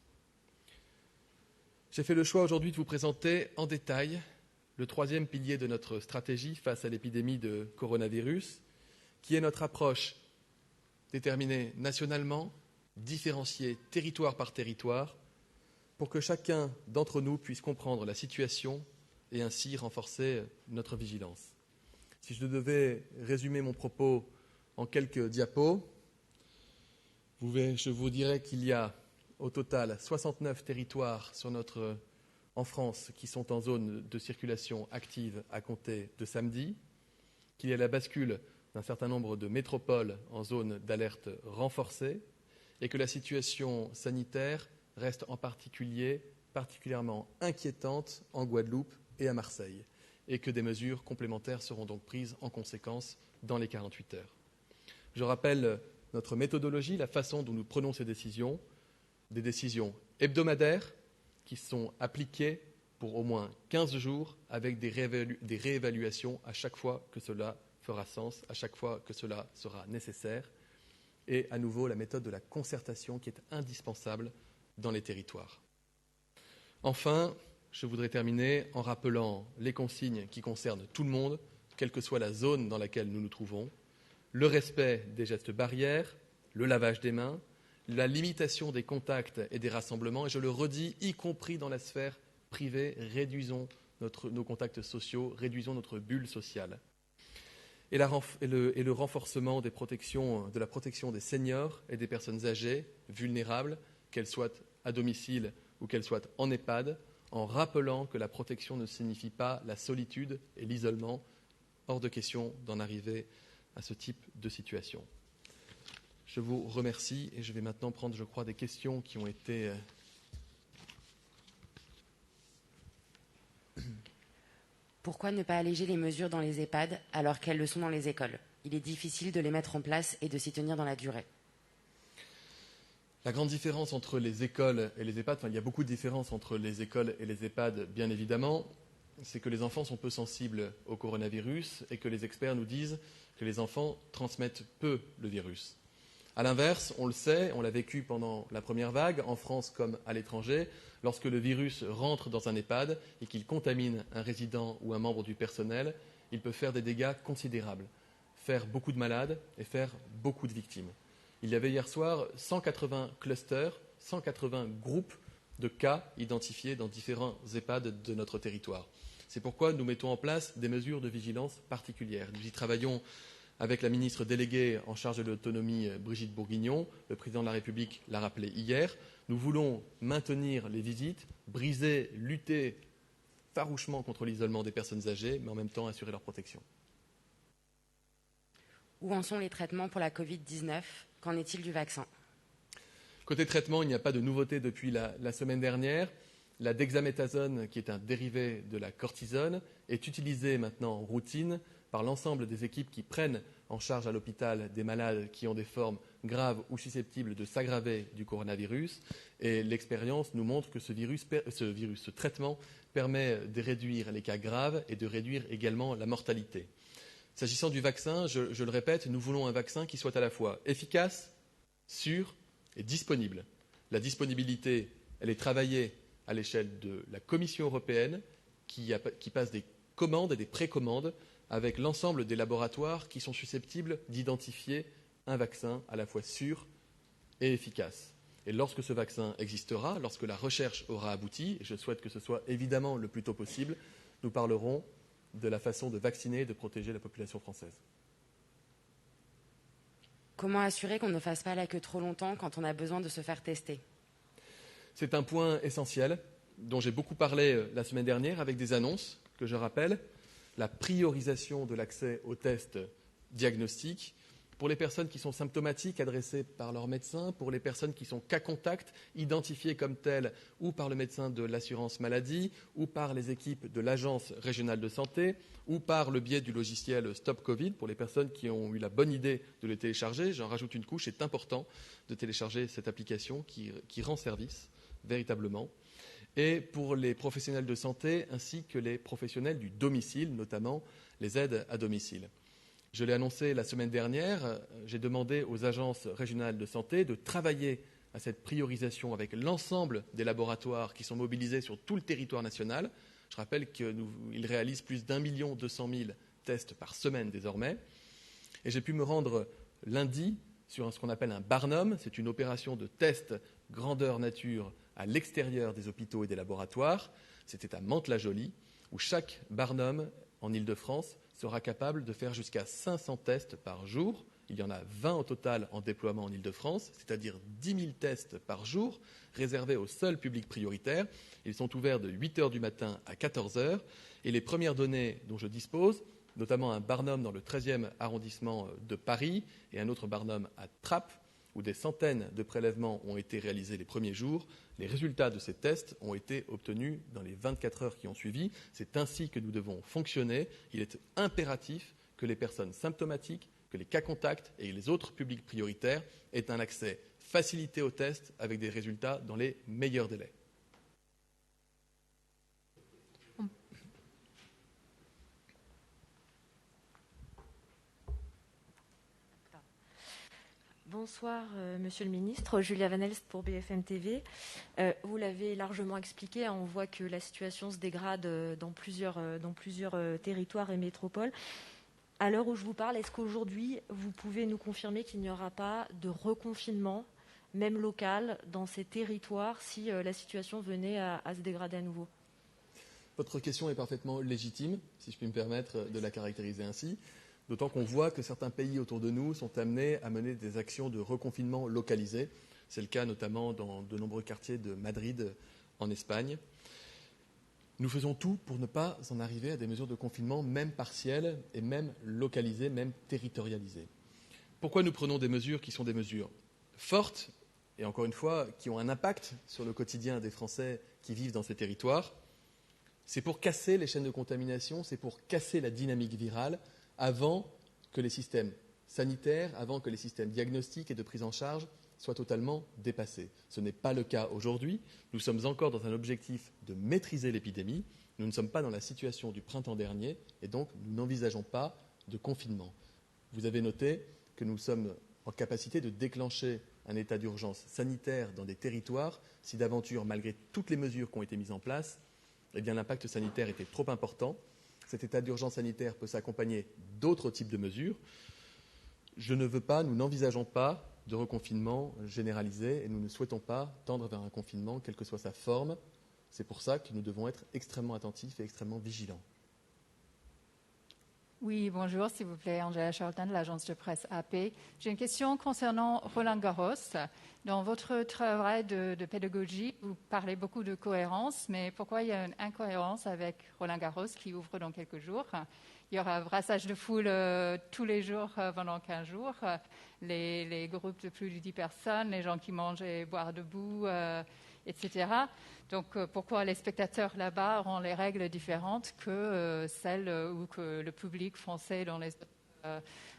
J'ai fait le choix aujourd'hui de vous présenter en détail le 3e pilier de notre stratégie face à l'épidémie de coronavirus, qui est notre approche déterminée nationalement, différenciée territoire par territoire, pour que chacun d'entre nous puisse comprendre la situation et ainsi renforcer notre vigilance. Si je devais résumer mon propos en quelques diapos, je vous dirais qu'il y a au total 69 territoires en France qui sont en zone de circulation active à compter de samedi, qu'il y a la bascule d'un certain nombre de métropoles en zone d'alerte renforcée et que la situation sanitaire reste en particulièrement inquiétante en Guadeloupe et à Marseille et que des mesures complémentaires seront donc prises en conséquence dans les 48 heures. Je rappelle notre méthodologie, la façon dont nous prenons ces décisions, des décisions hebdomadaires qui sont appliquées pour au moins 15 jours avec des réévaluations à chaque fois que cela fera sens, à chaque fois que cela sera nécessaire. Et à nouveau, la méthode de la concertation qui est indispensable dans les territoires. Enfin, je voudrais terminer en rappelant les consignes qui concernent tout le monde, quelle que soit la zone dans laquelle nous nous trouvons, le respect des gestes barrières, le lavage des mains, la limitation des contacts et des rassemblements, et je le redis, y compris dans la sphère privée, réduisons nos contacts sociaux, réduisons notre bulle sociale. Et le renforcement de la protection des seniors et des personnes âgées, vulnérables, qu'elles soient à domicile ou qu'elles soient en EHPAD, en rappelant que la protection ne signifie pas la solitude et l'isolement. Hors de question d'en arriver à ce type de situation. Je vous remercie et je vais maintenant prendre, je crois, des questions qui ont été... Pourquoi ne pas alléger les mesures dans les EHPAD alors qu'elles le sont dans les écoles ? Il est difficile de les mettre en place et de s'y tenir dans la durée. La grande différence entre les écoles et les EHPAD, il y a beaucoup de différences entre les écoles et les EHPAD, bien évidemment, c'est que les enfants sont peu sensibles au coronavirus et que les experts nous disent que les enfants transmettent peu le virus. A l'inverse, on le sait, on l'a vécu pendant la première vague, en France comme à l'étranger, lorsque le virus rentre dans un EHPAD et qu'il contamine un résident ou un membre du personnel, il peut faire des dégâts considérables, faire beaucoup de malades et faire beaucoup de victimes. Il y avait hier soir 180 clusters, 180 groupes de cas identifiés dans différents EHPAD de notre territoire. C'est pourquoi nous mettons en place des mesures de vigilance particulières. Nous y travaillons avec la ministre déléguée en charge de l'autonomie, Brigitte Bourguignon. Le président de la République l'a rappelé hier. Nous voulons maintenir les visites, lutter farouchement contre l'isolement des personnes âgées, mais en même temps assurer leur protection. Où en sont les traitements pour la Covid-19 ? Qu'en est-il du vaccin ? Côté traitement, il n'y a pas de nouveauté depuis la semaine dernière. La dexaméthasone, qui est un dérivé de la cortisone, est utilisée maintenant en routine par l'ensemble des équipes qui prennent en charge à l'hôpital des malades qui ont des formes graves ou susceptibles de s'aggraver du coronavirus. Et l'expérience nous montre que ce traitement permet de réduire les cas graves et de réduire également la mortalité. S'agissant du vaccin, je le répète, nous voulons un vaccin qui soit à la fois efficace, sûr et disponible. La disponibilité, elle est travaillée à l'échelle de la Commission européenne qui passe des commandes et des précommandes avec l'ensemble des laboratoires qui sont susceptibles d'identifier un vaccin à la fois sûr et efficace. Et lorsque ce vaccin existera, lorsque la recherche aura abouti, et je souhaite que ce soit évidemment le plus tôt possible, nous parlerons de la façon de vacciner et de protéger la population française. Comment assurer qu'on ne fasse pas la queue trop longtemps quand on a besoin de se faire tester ? C'est un point essentiel dont j'ai beaucoup parlé la semaine dernière avec des annonces que je rappelle. La priorisation de l'accès aux tests diagnostiques pour les personnes qui sont symptomatiques adressées par leur médecin, pour les personnes qui sont cas contact identifiées comme telles ou par le médecin de l'assurance maladie ou par les équipes de l'agence régionale de santé ou par le biais du logiciel Stop Covid pour les personnes qui ont eu la bonne idée de le télécharger. J'en rajoute une couche, c'est important de télécharger cette application qui rend service véritablement. Et pour les professionnels de santé ainsi que les professionnels du domicile, notamment les aides à domicile. Je l'ai annoncé la semaine dernière, j'ai demandé aux agences régionales de santé de travailler à cette priorisation avec l'ensemble des laboratoires qui sont mobilisés sur tout le territoire national. Je rappelle qu'ils réalisent plus d'1 200 000 tests par semaine désormais. Et j'ai pu me rendre lundi sur ce qu'on appelle un Barnum. C'est une opération de test grandeur nature à l'extérieur des hôpitaux et des laboratoires. C'était à Mantes-la-Jolie, où chaque Barnum en Île-de-France sera capable de faire jusqu'à 500 tests par jour. Il y en a 20 au total en déploiement en Île-de-France, c'est-à-dire 10 000 tests par jour, réservés au seul public prioritaire. Ils sont ouverts de 8 h du matin à 14 h. Et les premières données dont je dispose, notamment un Barnum dans le 13e arrondissement de Paris et un autre Barnum à Trappes, où des centaines de prélèvements ont été réalisés les premiers jours. Les résultats de ces tests ont été obtenus dans les 24 heures qui ont suivi. C'est ainsi que nous devons fonctionner. Il est impératif que les personnes symptomatiques, que les cas contacts et les autres publics prioritaires aient un accès facilité aux tests avec des résultats dans les meilleurs délais. Bonsoir, Monsieur le Ministre. Julia Van Elst pour BFM TV. Vous l'avez largement expliqué, on voit que la situation se dégrade dans plusieurs territoires et métropoles. À l'heure où je vous parle, est-ce qu'aujourd'hui, vous pouvez nous confirmer qu'il n'y aura pas de reconfinement, même local, dans ces territoires si la situation venait à se dégrader à nouveau ? Votre question est parfaitement légitime, si je puis me permettre de la caractériser ainsi, d'autant qu'on voit que certains pays autour de nous sont amenés à mener des actions de reconfinement localisées. C'est le cas notamment dans de nombreux quartiers de Madrid, en Espagne. Nous faisons tout pour ne pas en arriver à des mesures de confinement, même partielles et même localisées, même territorialisées. Pourquoi nous prenons des mesures qui sont des mesures fortes et encore une fois qui ont un impact sur le quotidien des Français qui vivent dans ces territoires? C'est pour casser les chaînes de contamination, c'est pour casser la dynamique virale avant que les systèmes sanitaires, avant que les systèmes diagnostiques et de prise en charge soient totalement dépassés. Ce n'est pas le cas aujourd'hui. Nous sommes encore dans un objectif de maîtriser l'épidémie. Nous ne sommes pas dans la situation du printemps dernier et donc nous n'envisageons pas de confinement. Vous avez noté que nous sommes en capacité de déclencher un état d'urgence sanitaire dans des territoires si d'aventure, malgré toutes les mesures qui ont été mises en place, eh bien, l'impact sanitaire était trop important. Cet état d'urgence sanitaire peut s'accompagner d'autres types de mesures. Nous n'envisageons pas de reconfinement généralisé et nous ne souhaitons pas tendre vers un confinement, quelle que soit sa forme. C'est pour ça que nous devons être extrêmement attentifs et extrêmement vigilants. Oui, bonjour, s'il vous plaît, Angela Charlton de l'agence de presse AP. J'ai une question concernant Roland-Garros. Dans votre travail de pédagogie, vous parlez beaucoup de cohérence, mais pourquoi il y a une incohérence avec Roland-Garros qui ouvre dans quelques jours? Il y aura un brassage de foule tous les jours pendant 15 jours. Les groupes de plus de 10 personnes, les gens qui mangent et boivent debout, etc. Donc, pourquoi les spectateurs là-bas auront les règles différentes que celles où que le public français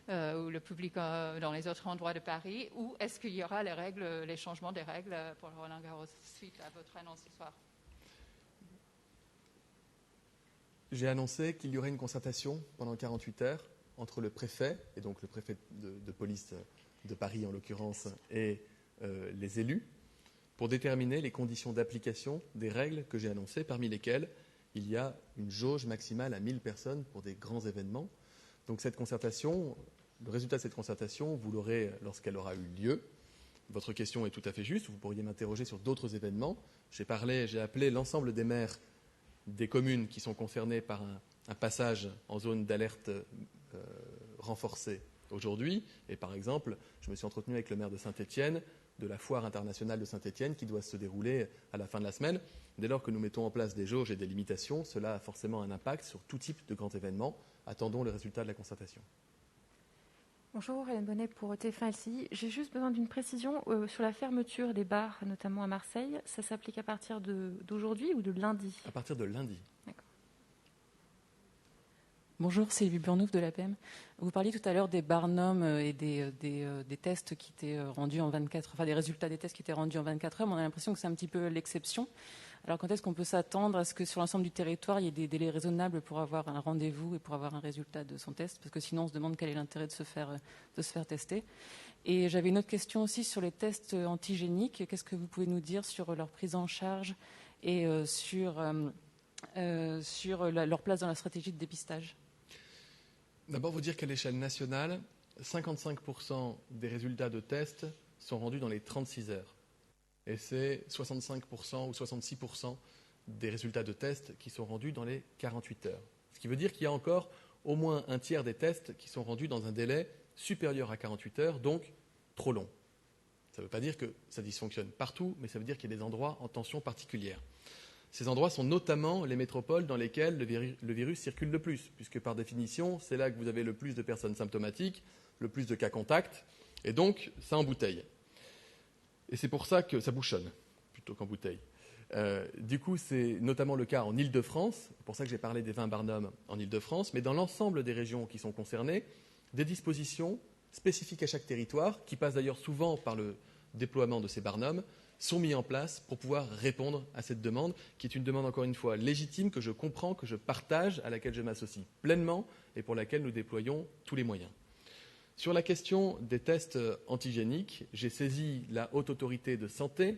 ou le public dans les autres endroits de Paris? Ou est-ce qu'il y aura les changements des règles pour Roland-Garros suite à votre annonce ce soir? J'ai annoncé qu'il y aurait une concertation pendant 48 heures entre le préfet, et donc le préfet de police de Paris en l'occurrence, et les élus, pour déterminer les conditions d'application des règles que j'ai annoncées, parmi lesquelles il y a une jauge maximale à 1000 personnes pour des grands événements. Donc cette concertation, le résultat de cette concertation, vous l'aurez lorsqu'elle aura eu lieu. Votre question est tout à fait juste, vous pourriez m'interroger sur d'autres événements. J'ai appelé l'ensemble des maires des communes qui sont concernées par un passage en zone d'alerte renforcée aujourd'hui. Et par exemple, je me suis entretenu avec le maire de Saint-Étienne, de la foire internationale de Saint-Étienne qui doit se dérouler à la fin de la semaine. Dès lors que nous mettons en place des jauges et des limitations, cela a forcément un impact sur tout type de grands événements. Attendons les résultats de la concertation. Bonjour, Hélène Bonnet pour TF1 LCI. J'ai juste besoin d'une précision sur la fermeture des bars, notamment à Marseille. Ça s'applique à partir d'aujourd'hui ou de lundi? À partir de lundi. D'accord. Bonjour, Sylvie Burnouf de l'APM. Vous parliez tout à l'heure des barnums et des tests qui étaient rendus en 24 heures, enfin des résultats des tests qui étaient rendus en 24 heures, mais on a l'impression que c'est un petit peu l'exception. Alors quand est-ce qu'on peut s'attendre à ce que sur l'ensemble du territoire, il y ait des délais raisonnables pour avoir un rendez-vous et pour avoir un résultat de son test? Parce que sinon, on se demande quel est l'intérêt de se faire tester. Et j'avais une autre question aussi sur les tests antigéniques. Qu'est-ce que vous pouvez nous dire sur leur prise en charge et sur leur place dans la stratégie de dépistage? D'abord, vous dire qu'à l'échelle nationale, 55% des résultats de tests sont rendus dans les 36 heures. Et c'est 65% ou 66% des résultats de tests qui sont rendus dans les 48 heures. Ce qui veut dire qu'il y a encore au moins un tiers des tests qui sont rendus dans un délai supérieur à 48 heures, donc trop long. Ça ne veut pas dire que ça dysfonctionne partout, mais ça veut dire qu'il y a des endroits en tension particulière. Ces endroits sont notamment les métropoles dans lesquelles le virus circule le plus, puisque par définition, c'est là que vous avez le plus de personnes symptomatiques, le plus de cas contacts, et donc ça embouteille. Et c'est pour ça que ça bouchonne, plutôt qu'en bouteille. Du coup, c'est notamment le cas en Île-de-France, c'est pour ça que j'ai parlé des 20 barnums en Île-de-France, mais dans l'ensemble des régions qui sont concernées, des dispositions spécifiques à chaque territoire, qui passent d'ailleurs souvent par le déploiement de ces barnums, sont mis en place pour pouvoir répondre à cette demande, qui est une demande, encore une fois, légitime, que je comprends, que je partage, à laquelle je m'associe pleinement et pour laquelle nous déployons tous les moyens. Sur la question des tests antigéniques, j'ai saisi la Haute Autorité de Santé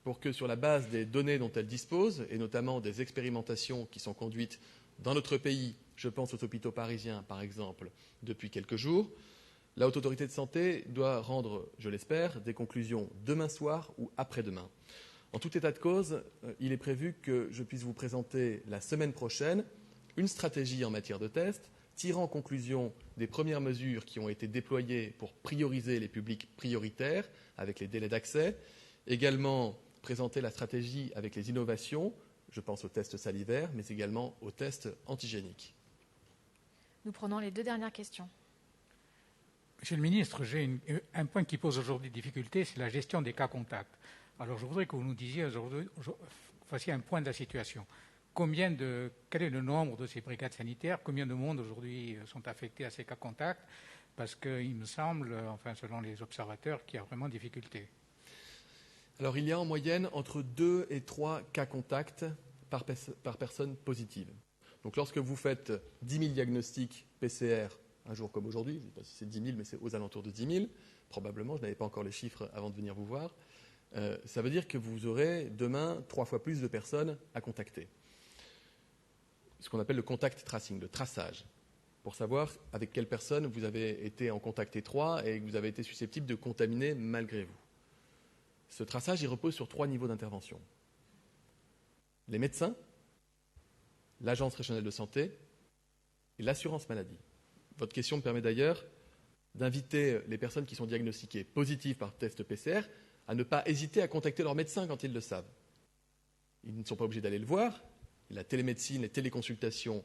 pour que, sur la base des données dont elle dispose, et notamment des expérimentations qui sont conduites dans notre pays, je pense aux hôpitaux parisiens par exemple, depuis quelques jours, la Haute Autorité de Santé doit rendre, je l'espère, des conclusions demain soir ou après-demain. En tout état de cause, il est prévu que je puisse vous présenter la semaine prochaine une stratégie en matière de tests, tirant conclusion des premières mesures qui ont été déployées pour prioriser les publics prioritaires avec les délais d'accès, également présenter la stratégie avec les innovations, je pense aux tests salivaires, mais également aux tests antigéniques. Nous prenons les 2 dernières questions. Monsieur le ministre, j'ai un point qui pose aujourd'hui difficulté, c'est la gestion des cas contacts. Alors je voudrais que vous nous disiez aujourd'hui, fassiez un point de la situation. Quel est le nombre de ces brigades sanitaires? Combien de monde aujourd'hui sont affectés à ces cas contacts? Parce qu'il me semble, enfin selon les observateurs, qu'il y a vraiment difficulté. Alors il y a en moyenne entre 2 et 3 cas contacts par personne positive. Donc lorsque vous faites 10 000 diagnostics PCR un jour comme aujourd'hui, je ne sais pas si c'est 10 000, mais c'est aux alentours de 10 000, probablement, je n'avais pas encore les chiffres avant de venir vous voir, ça veut dire que vous aurez demain 3 fois plus de personnes à contacter. Ce qu'on appelle le contact tracing, le traçage, pour savoir avec quelle personne vous avez été en contact étroit et que vous avez été susceptible de contaminer malgré vous. Ce traçage, il repose sur 3 niveaux d'intervention. Les médecins, l'Agence régionale de santé et l'assurance maladie. Votre question me permet d'ailleurs d'inviter les personnes qui sont diagnostiquées positives par test PCR à ne pas hésiter à contacter leur médecin quand ils le savent. Ils ne sont pas obligés d'aller le voir. La télémédecine, les téléconsultations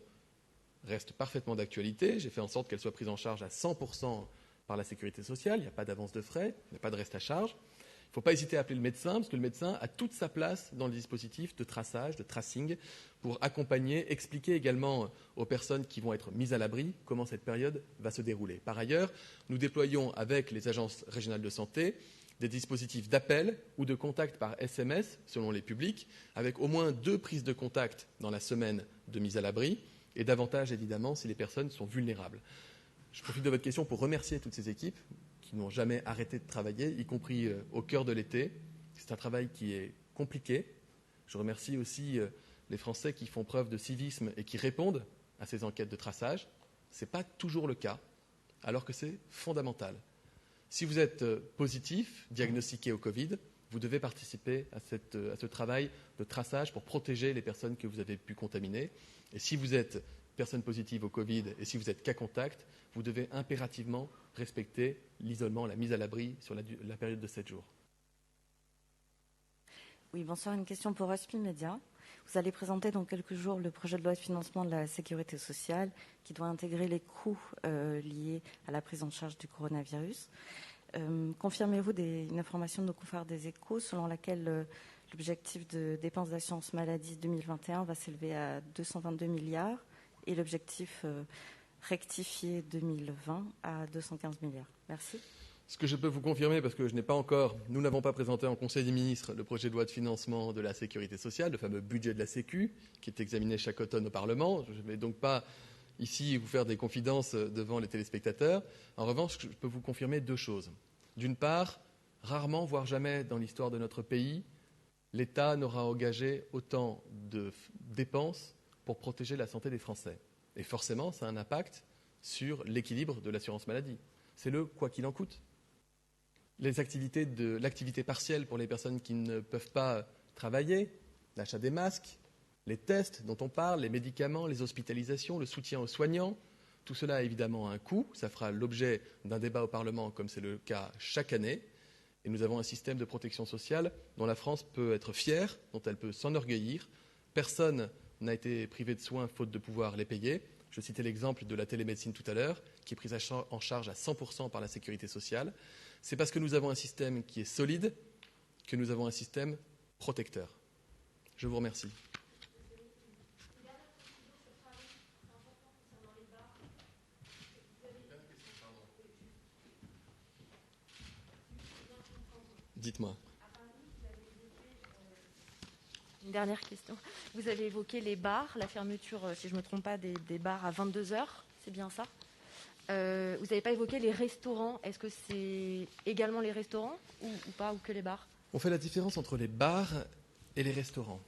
restent parfaitement d'actualité. J'ai fait en sorte qu'elles soient prises en charge à 100% par la sécurité sociale. Il n'y a pas d'avance de frais, il n'y a pas de reste à charge. Il ne faut pas hésiter à appeler le médecin, parce que le médecin a toute sa place dans le dispositif de traçage, de tracing, pour accompagner, expliquer également aux personnes qui vont être mises à l'abri comment cette période va se dérouler. Par ailleurs, nous déployons avec les agences régionales de santé des dispositifs d'appel ou de contact par SMS, selon les publics, avec au moins 2 prises de contact dans la semaine de mise à l'abri, et davantage évidemment si les personnes sont vulnérables. Je profite de votre question pour remercier toutes ces équipes qui n'ont jamais arrêté de travailler, y compris au cœur de l'été. C'est un travail qui est compliqué. Je remercie aussi les Français qui font preuve de civisme et qui répondent à ces enquêtes de traçage. Ce n'est pas toujours le cas, alors que c'est fondamental. Si vous êtes positif, diagnostiqué au Covid, vous devez participer à ce travail de traçage pour protéger les personnes que vous avez pu contaminer. Et si vous êtes personne positive au Covid et si vous êtes cas contact, vous devez impérativement respecter l'isolement, la mise à l'abri sur la période de 7 jours. Oui, bonsoir. Une question pour Hospi Média. Vous allez présenter dans quelques jours le projet de loi de financement de la sécurité sociale qui doit intégrer les coûts liés à la prise en charge du coronavirus. Confirmez-vous une information de nos confrères des Échos selon laquelle l'objectif de dépenses d'assurance maladie 2021 va s'élever à 222 milliards et l'objectif rectifié 2020 à 215 milliards. Merci. Ce que je peux vous confirmer, parce que nous n'avons pas présenté en Conseil des ministres le projet de loi de financement de la sécurité sociale, le fameux budget de la Sécu, qui est examiné chaque automne au Parlement. Je ne vais donc pas ici vous faire des confidences devant les téléspectateurs. En revanche, je peux vous confirmer 2 choses. D'une part, rarement, voire jamais dans l'histoire de notre pays, l'État n'aura engagé autant de dépenses pour protéger la santé des Français. Et forcément, ça a un impact sur l'équilibre de l'assurance maladie. C'est le quoi qu'il en coûte. L'activité partielle pour les personnes qui ne peuvent pas travailler, l'achat des masques, les tests dont on parle, les médicaments, les hospitalisations, le soutien aux soignants, tout cela a évidemment un coût. Ça fera l'objet d'un débat au Parlement comme c'est le cas chaque année. Et nous avons un système de protection sociale dont la France peut être fière, dont elle peut s'enorgueillir. Personne n'a été privé de soins faute de pouvoir les payer. Je citais l'exemple de la télémédecine tout à l'heure, qui est prise en charge à 100% par la sécurité sociale. C'est parce que nous avons un système qui est solide que nous avons un système protecteur. Je vous remercie. Dites-moi. Une dernière question. Vous avez évoqué les bars, la fermeture, si je ne me trompe pas, des bars à 22h, c'est bien ça. Vous n'avez pas évoqué les restaurants. Est-ce que c'est également les restaurants ou pas, ou que les bars? On fait la différence entre les bars et les restaurants.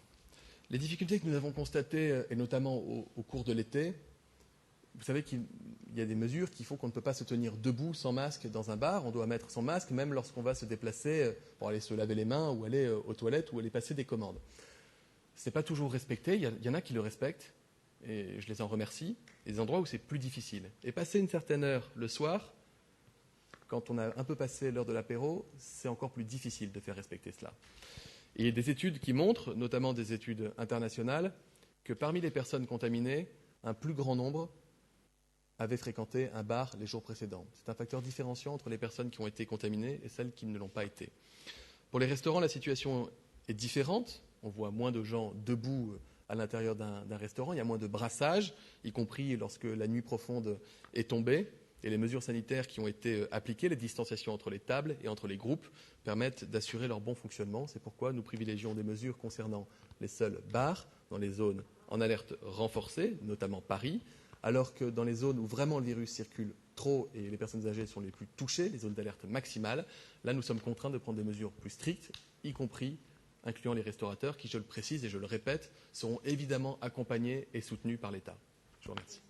Les difficultés que nous avons constatées, et notamment au cours de l'été, vous savez qu'il y a des mesures qui font qu'on ne peut pas se tenir debout sans masque dans un bar. On doit mettre son masque même lorsqu'on va se déplacer pour aller se laver les mains ou aller aux toilettes ou aller passer des commandes. Ce n'est pas toujours respecté. Il y en a qui le respectent et je les en remercie. Il y a des endroits où c'est plus difficile. Et passer une certaine heure le soir, quand on a un peu passé l'heure de l'apéro, c'est encore plus difficile de faire respecter cela. Et il y a des études qui montrent, notamment des études internationales, que parmi les personnes contaminées, un plus grand nombre avaient fréquenté un bar les jours précédents. C'est un facteur différenciant entre les personnes qui ont été contaminées et celles qui ne l'ont pas été. Pour les restaurants, la situation est différente. On voit moins de gens debout à l'intérieur d'un restaurant. Il y a moins de brassage, y compris lorsque la nuit profonde est tombée. Et les mesures sanitaires qui ont été appliquées, les distanciations entre les tables et entre les groupes, permettent d'assurer leur bon fonctionnement. C'est pourquoi nous privilégions des mesures concernant les seuls bars, dans les zones en alerte renforcée, notamment Paris, alors que dans les zones où vraiment le virus circule trop et les personnes âgées sont les plus touchées, les zones d'alerte maximale, là nous sommes contraints de prendre des mesures plus strictes, y compris incluant les restaurateurs qui, je le précise et je le répète, seront évidemment accompagnés et soutenus par l'État. Je vous remercie.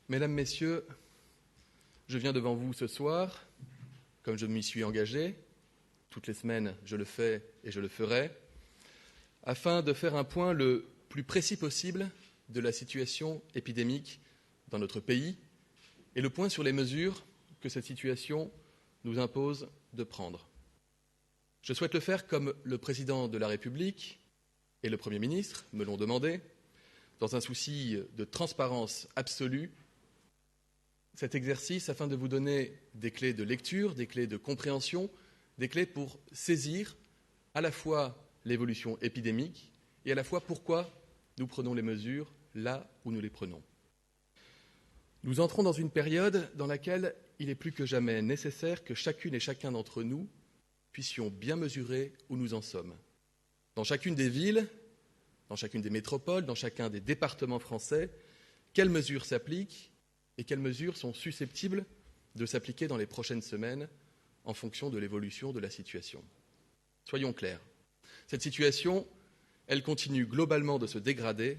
Mesdames, Messieurs, je viens devant vous ce soir, comme je m'y suis engagé, toutes les semaines je le fais et je le ferai, afin de faire un point le plus précis possible de la situation épidémique dans notre pays et le point sur les mesures que cette situation nous impose de prendre. Je souhaite le faire comme le Président de la République et le Premier ministre me l'ont demandé, dans un souci de transparence absolue, cet exercice afin de vous donner des clés de lecture, des clés de compréhension, des clés pour saisir à la fois l'évolution épidémique et à la fois pourquoi nous prenons les mesures là où nous les prenons. Nous entrons dans une période dans laquelle il est plus que jamais nécessaire que chacune et chacun d'entre nous puissions bien mesurer où nous en sommes. Dans chacune des villes, dans chacune des métropoles, dans chacun des départements français, quelles mesures s'appliquent et quelles mesures sont susceptibles de s'appliquer dans les prochaines semaines en fonction de l'évolution de la situation. Soyons clairs, cette situation, elle continue globalement de se dégrader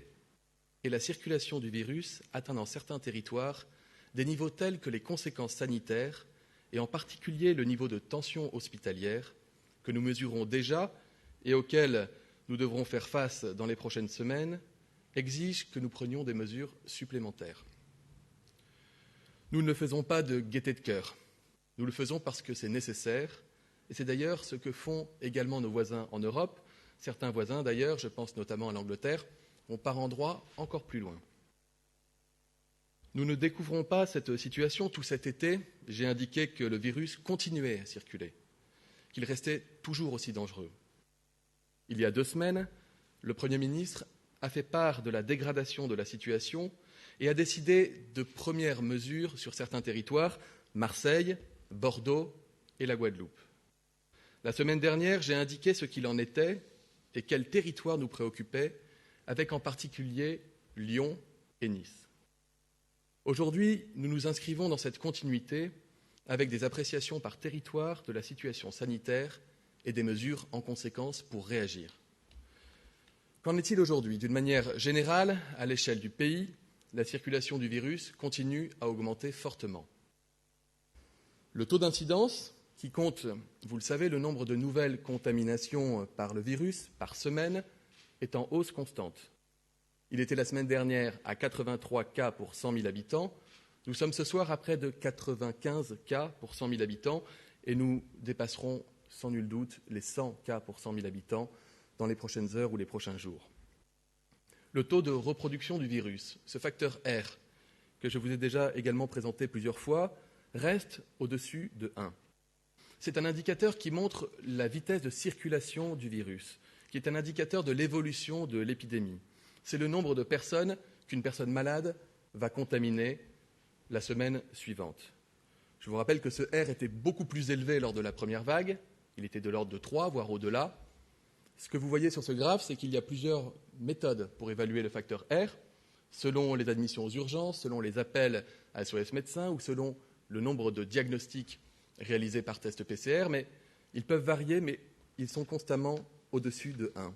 et la circulation du virus atteint dans certains territoires des niveaux tels que les conséquences sanitaires, et en particulier le niveau de tension hospitalière, que nous mesurons déjà et auquel nous devrons faire face dans les prochaines semaines, exigent que nous prenions des mesures supplémentaires. Nous ne le faisons pas de gaieté de cœur. Nous le faisons parce que c'est nécessaire, et c'est d'ailleurs ce que font également nos voisins en Europe. Certains voisins, d'ailleurs, je pense notamment à l'Angleterre, vont par endroits encore plus loin. Nous ne découvrons pas cette situation. Tout cet été, j'ai indiqué que le virus continuait à circuler, qu'il restait toujours aussi dangereux. Il y a 2 semaines, le Premier ministre a fait part de la dégradation de la situation et a décidé de premières mesures sur certains territoires, Marseille, Bordeaux et la Guadeloupe. La semaine dernière, j'ai indiqué ce qu'il en était et quels territoires nous préoccupaient, avec en particulier Lyon et Nice. Aujourd'hui, nous nous inscrivons dans cette continuité avec des appréciations par territoire de la situation sanitaire et des mesures en conséquence pour réagir. Qu'en est-il aujourd'hui? D'une manière générale, à l'échelle du pays, la circulation du virus continue à augmenter fortement. Le taux d'incidence, qui compte, vous le savez, le nombre de nouvelles contaminations par le virus par semaine, est en hausse constante. Il était la semaine dernière à 83 cas pour 100 000 habitants. Nous sommes ce soir à près de 95 cas pour 100 000 habitants et nous dépasserons sans nul doute les 100 cas pour 100 000 habitants dans les prochaines heures ou les prochains jours. Le taux de reproduction du virus, ce facteur R, que je vous ai déjà également présenté plusieurs fois, reste au-dessus de 1. C'est un indicateur qui montre la vitesse de circulation du virus, qui est un indicateur de l'évolution de l'épidémie. C'est le nombre de personnes qu'une personne malade va contaminer la semaine suivante. Je vous rappelle que ce R était beaucoup plus élevé lors de la première vague. Il était de l'ordre de 3, voire au-delà. Ce que vous voyez sur ce graphe, c'est qu'il y a plusieurs méthodes pour évaluer le facteur R, selon les admissions aux urgences, selon les appels à SOS médecins ou selon le nombre de diagnostics réalisés par test PCR. Mais ils peuvent varier, mais ils sont constamment au-dessus de 1.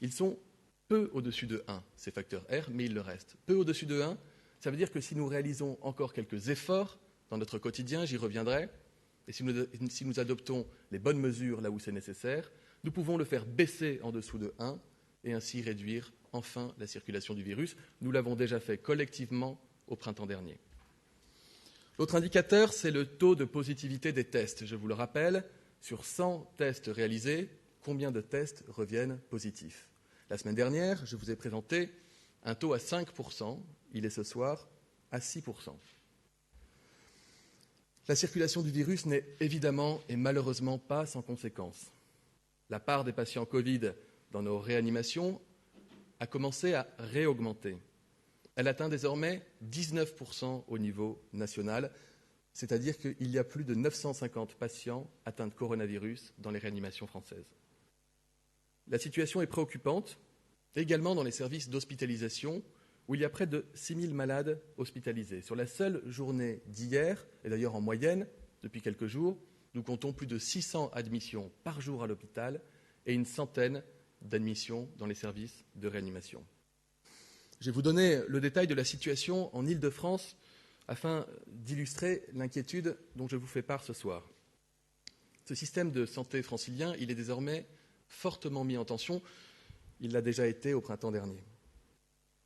Ils sont peu au-dessus de 1, ces facteurs R, mais il le reste. Peu au-dessus de 1, ça veut dire que si nous réalisons encore quelques efforts dans notre quotidien, j'y reviendrai, et si nous adoptons les bonnes mesures là où c'est nécessaire, nous pouvons le faire baisser en dessous de 1 et ainsi réduire enfin la circulation du virus. Nous l'avons déjà fait collectivement au printemps dernier. L'autre indicateur, c'est le taux de positivité des tests. Je vous le rappelle, sur 100 tests réalisés, combien de tests reviennent positifs? La semaine dernière, je vous ai présenté un taux à 5%. Il est ce soir à 6%. La circulation du virus n'est évidemment et malheureusement pas sans conséquences. La part des patients Covid dans nos réanimations a commencé à réaugmenter. Elle atteint désormais 19% au niveau national, c'est-à-dire qu'il y a plus de 950 patients atteints de coronavirus dans les réanimations françaises. La situation est préoccupante, également dans les services d'hospitalisation, où il y a près de 6 000 malades hospitalisés. Sur la seule journée d'hier, et d'ailleurs en moyenne, depuis quelques jours, nous comptons plus de 600 admissions par jour à l'hôpital et une centaine d'admissions dans les services de réanimation. Je vais vous donner le détail de la situation en Île-de-France afin d'illustrer l'inquiétude dont je vous fais part ce soir. Ce système de santé francilien, il est désormais fortement mis en tension. Il l'a déjà été au printemps dernier.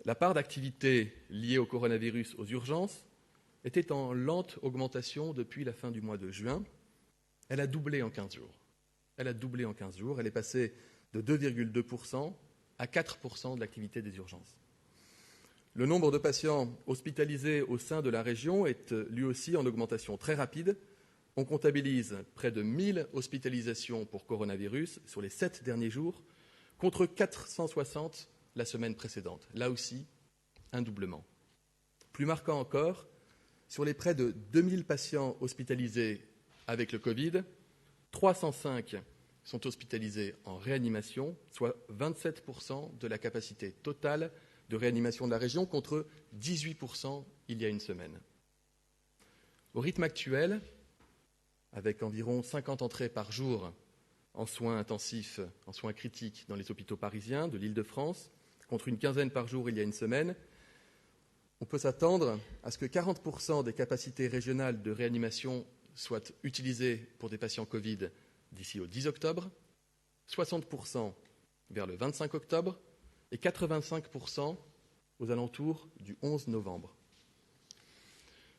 La part d'activité liée au coronavirus aux urgences était en lente augmentation depuis la fin du mois de juin. Elle a doublé en 15 jours. Elle est passée de 2,2% à 4% de l'activité des urgences. Le nombre de patients hospitalisés au sein de la région est lui aussi en augmentation très rapide. On comptabilise près de 1000 hospitalisations pour coronavirus sur les 7 derniers jours, contre 460 la semaine précédente. Là aussi, un doublement. Plus marquant encore, sur les près de 2000 patients hospitalisés avec le Covid, 305 sont hospitalisés en réanimation, soit 27% de la capacité totale de réanimation de la région, contre 18% il y a une semaine. Au rythme actuel, avec environ 50 entrées par jour en soins intensifs, en soins critiques dans les hôpitaux parisiens de l'Île-de-France, contre une quinzaine par jour il y a une semaine, on peut s'attendre à ce que 40% des capacités régionales de réanimation soient utilisées pour des patients Covid d'ici au 10 octobre, 60% vers le 25 octobre et 85% aux alentours du 11 novembre.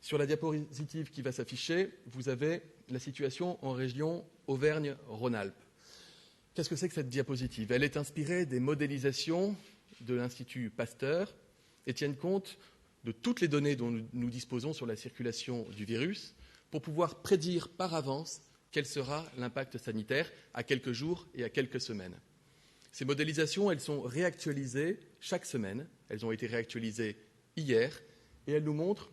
Sur la diapositive qui va s'afficher, vous avez la situation en région Auvergne-Rhône-Alpes. Qu'est-ce que c'est que cette diapositive ? Elle est inspirée des modélisations de l'Institut Pasteur et tiennent compte de toutes les données dont nous disposons sur la circulation du virus pour pouvoir prédire par avance quel sera l'impact sanitaire à quelques jours et à quelques semaines. Ces modélisations, elles sont réactualisées chaque semaine. Elles ont été réactualisées hier et elles nous montrent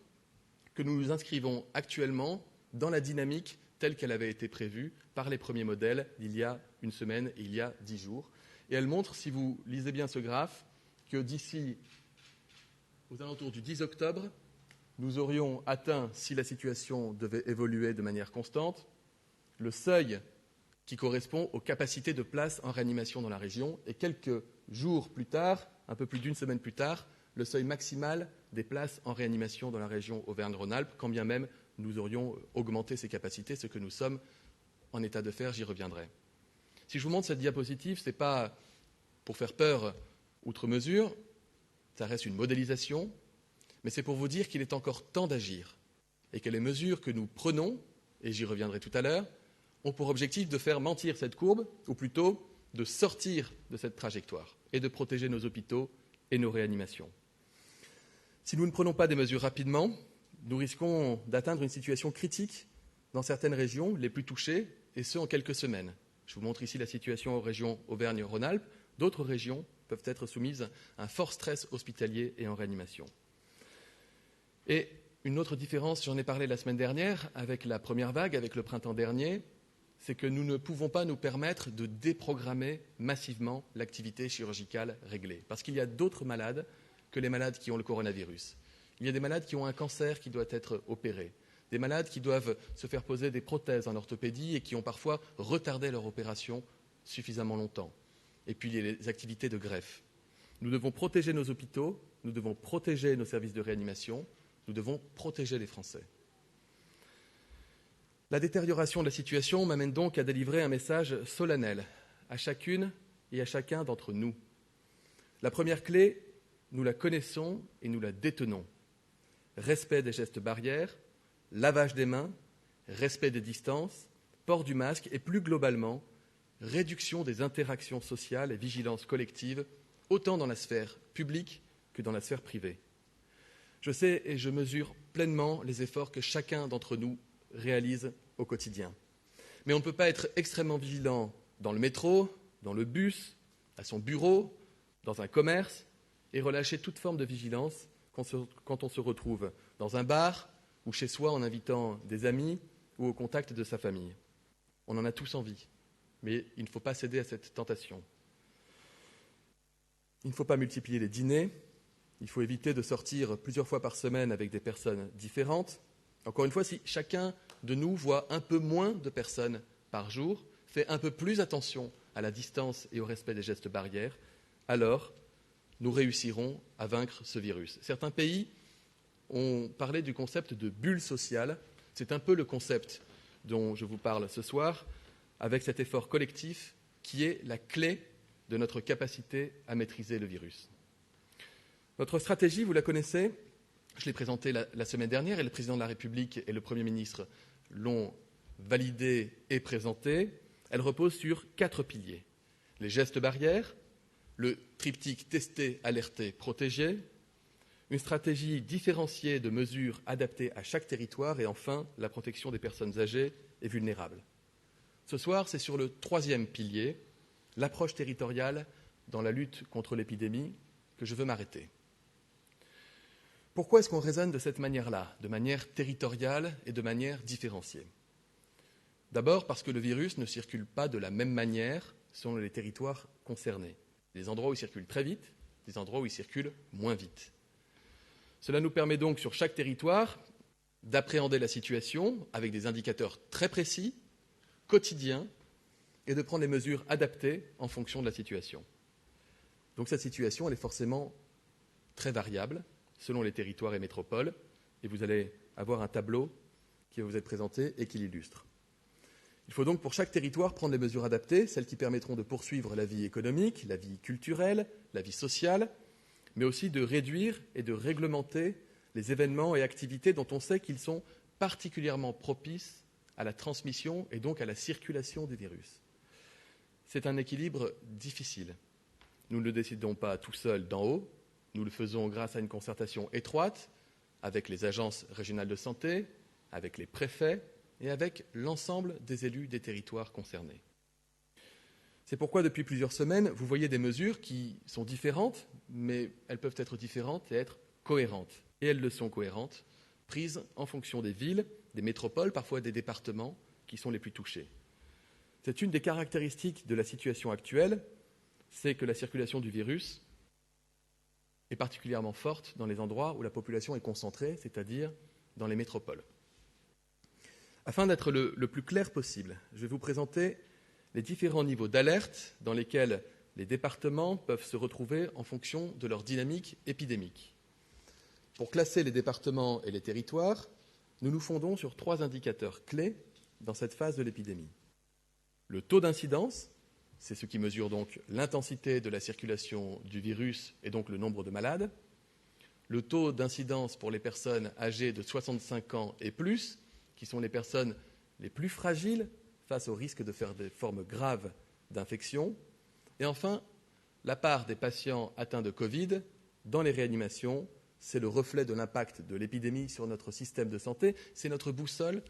que nous nous inscrivons actuellement dans la dynamique telle qu'elle avait été prévue par les premiers modèles d'il y a une semaine et il y a 10 jours. Et elles montrent, si vous lisez bien ce graphe, que d'ici aux alentours du 10 octobre, nous aurions atteint, si la situation devait évoluer de manière constante, le seuil qui correspond aux capacités de place en réanimation dans la région, et quelques jours plus tard, un peu plus d'une semaine plus tard, le seuil maximal des places en réanimation dans la région Auvergne-Rhône-Alpes, quand bien même nous aurions augmenté ces capacités, ce que nous sommes en état de faire, j'y reviendrai. Si je vous montre cette diapositive, ce n'est pas pour faire peur outre mesure, ça reste une modélisation, mais c'est pour vous dire qu'il est encore temps d'agir et que les mesures que nous prenons, et j'y reviendrai tout à l'heure, ont pour objectif de faire mentir cette courbe, ou plutôt de sortir de cette trajectoire et de protéger nos hôpitaux et nos réanimations. Si nous ne prenons pas des mesures rapidement, nous risquons d'atteindre une situation critique dans certaines régions les plus touchées, et ce en quelques semaines. Je vous montre ici la situation en région Auvergne-Rhône-Alpes. D'autres régions peuvent être soumises à un fort stress hospitalier et en réanimation. Et une autre différence, j'en ai parlé la semaine dernière, avec la première vague, avec le printemps dernier, c'est que nous ne pouvons pas nous permettre de déprogrammer massivement l'activité chirurgicale réglée. Parce qu'il y a d'autres malades que les malades qui ont le coronavirus. Il y a des malades qui ont un cancer qui doit être opéré, des malades qui doivent se faire poser des prothèses en orthopédie et qui ont parfois retardé leur opération suffisamment longtemps. Et puis il y a les activités de greffe. Nous devons protéger nos hôpitaux, nous devons protéger nos services de réanimation, nous devons protéger les Français. La détérioration de la situation m'amène donc à délivrer un message solennel à chacune et à chacun d'entre nous. La première clé, nous la connaissons et nous la détenons. Respect des gestes barrières, lavage des mains, respect des distances, port du masque et plus globalement, réduction des interactions sociales et vigilance collective, autant dans la sphère publique que dans la sphère privée. Je sais et je mesure pleinement les efforts que chacun d'entre nous réalise au quotidien. Mais on ne peut pas être extrêmement vigilant dans le métro, dans le bus, à son bureau, dans un commerce, et relâcher toute forme de vigilance quand on se retrouve dans un bar ou chez soi en invitant des amis ou au contact de sa famille. On en a tous envie, mais il ne faut pas céder à cette tentation. Il ne faut pas multiplier les dîners, il faut éviter de sortir plusieurs fois par semaine avec des personnes différentes. Encore une fois, si chacun de nous voit un peu moins de personnes par jour, fait un peu plus attention à la distance et au respect des gestes barrières, alors nous réussirons à vaincre ce virus. Certains pays ont parlé du concept de bulle sociale. C'est un peu le concept dont je vous parle ce soir, avec cet effort collectif qui est la clé de notre capacité à maîtriser le virus. Notre stratégie, vous la connaissez, je l'ai présentée la semaine dernière et le Président de la République et le Premier ministre l'ont validée et présentée. Elle repose sur 4 piliers. Les gestes barrières, le triptyque tester, alerter, protéger, une stratégie différenciée de mesures adaptées à chaque territoire et enfin la protection des personnes âgées et vulnérables. Ce soir, c'est sur le 3e pilier, l'approche territoriale dans la lutte contre l'épidémie, que je veux m'arrêter. Pourquoi est-ce qu'on raisonne de cette manière-là, de manière territoriale et de manière différenciée ? D'abord parce que le virus ne circule pas de la même manière selon les territoires concernés. Des endroits où il circule très vite, des endroits où il circule moins vite. Cela nous permet donc sur chaque territoire d'appréhender la situation avec des indicateurs très précis, quotidiens, et de prendre les mesures adaptées en fonction de la situation. Donc cette situation, elle est forcément très variable selon les territoires et métropoles, et vous allez avoir un tableau qui va vous être présenté et qui l'illustre. Il faut donc pour chaque territoire prendre les mesures adaptées, celles qui permettront de poursuivre la vie économique, la vie culturelle, la vie sociale, mais aussi de réduire et de réglementer les événements et activités dont on sait qu'ils sont particulièrement propices à la transmission et donc à la circulation du virus. C'est un équilibre difficile. Nous ne le décidons pas tout seuls d'en haut, nous le faisons grâce à une concertation étroite avec les agences régionales de santé, avec les préfets et avec l'ensemble des élus des territoires concernés. C'est pourquoi depuis plusieurs semaines, vous voyez des mesures qui sont différentes, mais elles peuvent être différentes et être cohérentes. Et elles le sont cohérentes, prises en fonction des villes, des métropoles, parfois des départements qui sont les plus touchés. C'est une des caractéristiques de la situation actuelle, c'est que la circulation du virus est particulièrement forte dans les endroits où la population est concentrée, c'est-à-dire dans les métropoles. Afin d'être le plus clair possible, je vais vous présenter les différents niveaux d'alerte dans lesquels les départements peuvent se retrouver en fonction de leur dynamique épidémique. Pour classer les départements et les territoires, nous nous fondons sur 3 indicateurs clés dans cette phase de l'épidémie. Le taux d'incidence, c'est ce qui mesure donc l'intensité de la circulation du virus et donc le nombre de malades. Le taux d'incidence pour les personnes âgées de 65 ans et plus, qui sont les personnes les plus fragiles face au risque de faire des formes graves d'infection. Et enfin, la part des patients atteints de Covid dans les réanimations, c'est le reflet de l'impact de l'épidémie sur notre système de santé, c'est notre boussole,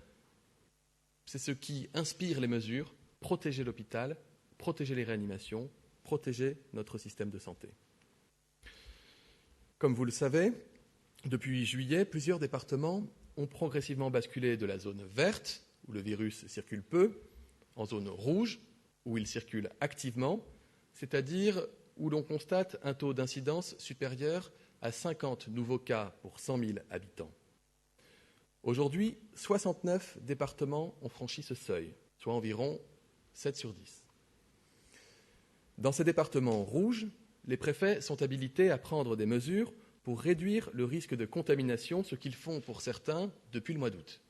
c'est ce qui inspire les mesures, protéger l'hôpital, protéger les réanimations, protéger notre système de santé. Comme vous le savez, depuis juillet, plusieurs départements ont progressivement basculé de la zone verte, où le virus circule peu, en zone rouge, où il circule activement, c'est-à-dire où l'on constate un taux d'incidence supérieur à 50 nouveaux cas pour 100 000 habitants. Aujourd'hui, 69 départements ont franchi ce seuil, soit environ 7 sur 10. Dans ces départements rouges, les préfets sont habilités à prendre des mesures pour réduire le risque de contamination, ce qu'ils font pour certains depuis le mois d'août.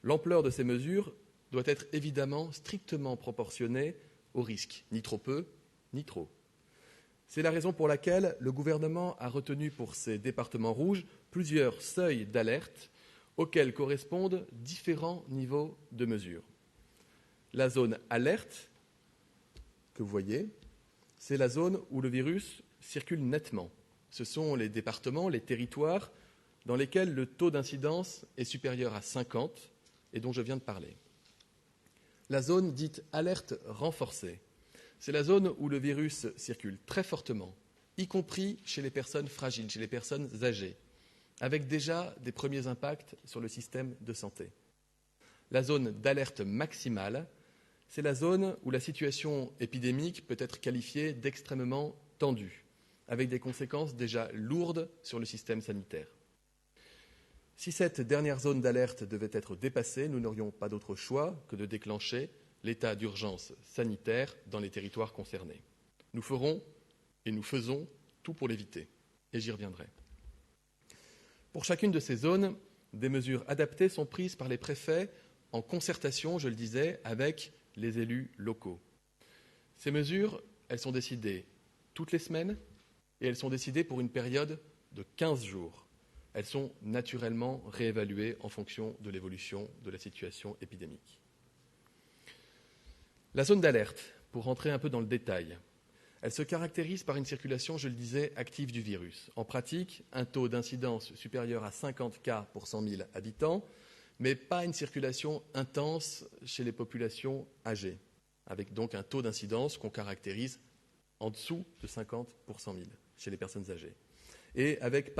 L'ampleur de ces mesures doit être évidemment strictement proportionnée au risque, ni trop peu, ni trop. C'est la raison pour laquelle le gouvernement a retenu pour ces départements rouges plusieurs seuils d'alerte auxquels correspondent différents niveaux de mesures. La zone alerte, que vous voyez, c'est la zone où le virus circule nettement. Ce sont les départements, les territoires dans lesquels le taux d'incidence est supérieur à 50 et dont je viens de parler. La zone dite alerte renforcée, c'est la zone où le virus circule très fortement, y compris chez les personnes fragiles, chez les personnes âgées, avec déjà des premiers impacts sur le système de santé. La zone d'alerte maximale, c'est la zone où la situation épidémique peut être qualifiée d'extrêmement tendue, avec des conséquences déjà lourdes sur le système sanitaire. Si cette dernière zone d'alerte devait être dépassée, nous n'aurions pas d'autre choix que de déclencher l'état d'urgence sanitaire dans les territoires concernés. Nous ferons et nous faisons tout pour l'éviter, et j'y reviendrai. Pour chacune de ces zones, des mesures adaptées sont prises par les préfets en concertation, je le disais, avec les élus locaux. Ces mesures, elles sont décidées toutes les semaines et elles sont décidées pour une période de 15 jours. Elles sont naturellement réévaluées en fonction de l'évolution de la situation épidémique. La zone d'alerte, pour rentrer un peu dans le détail, elle se caractérise par une circulation, je le disais, active du virus. En pratique, un taux d'incidence supérieur à 50 cas pour 100 000 habitants, mais pas une circulation intense chez les populations âgées, avec donc un taux d'incidence qu'on caractérise en dessous de 50 pour 100 000 chez les personnes âgées. Et avec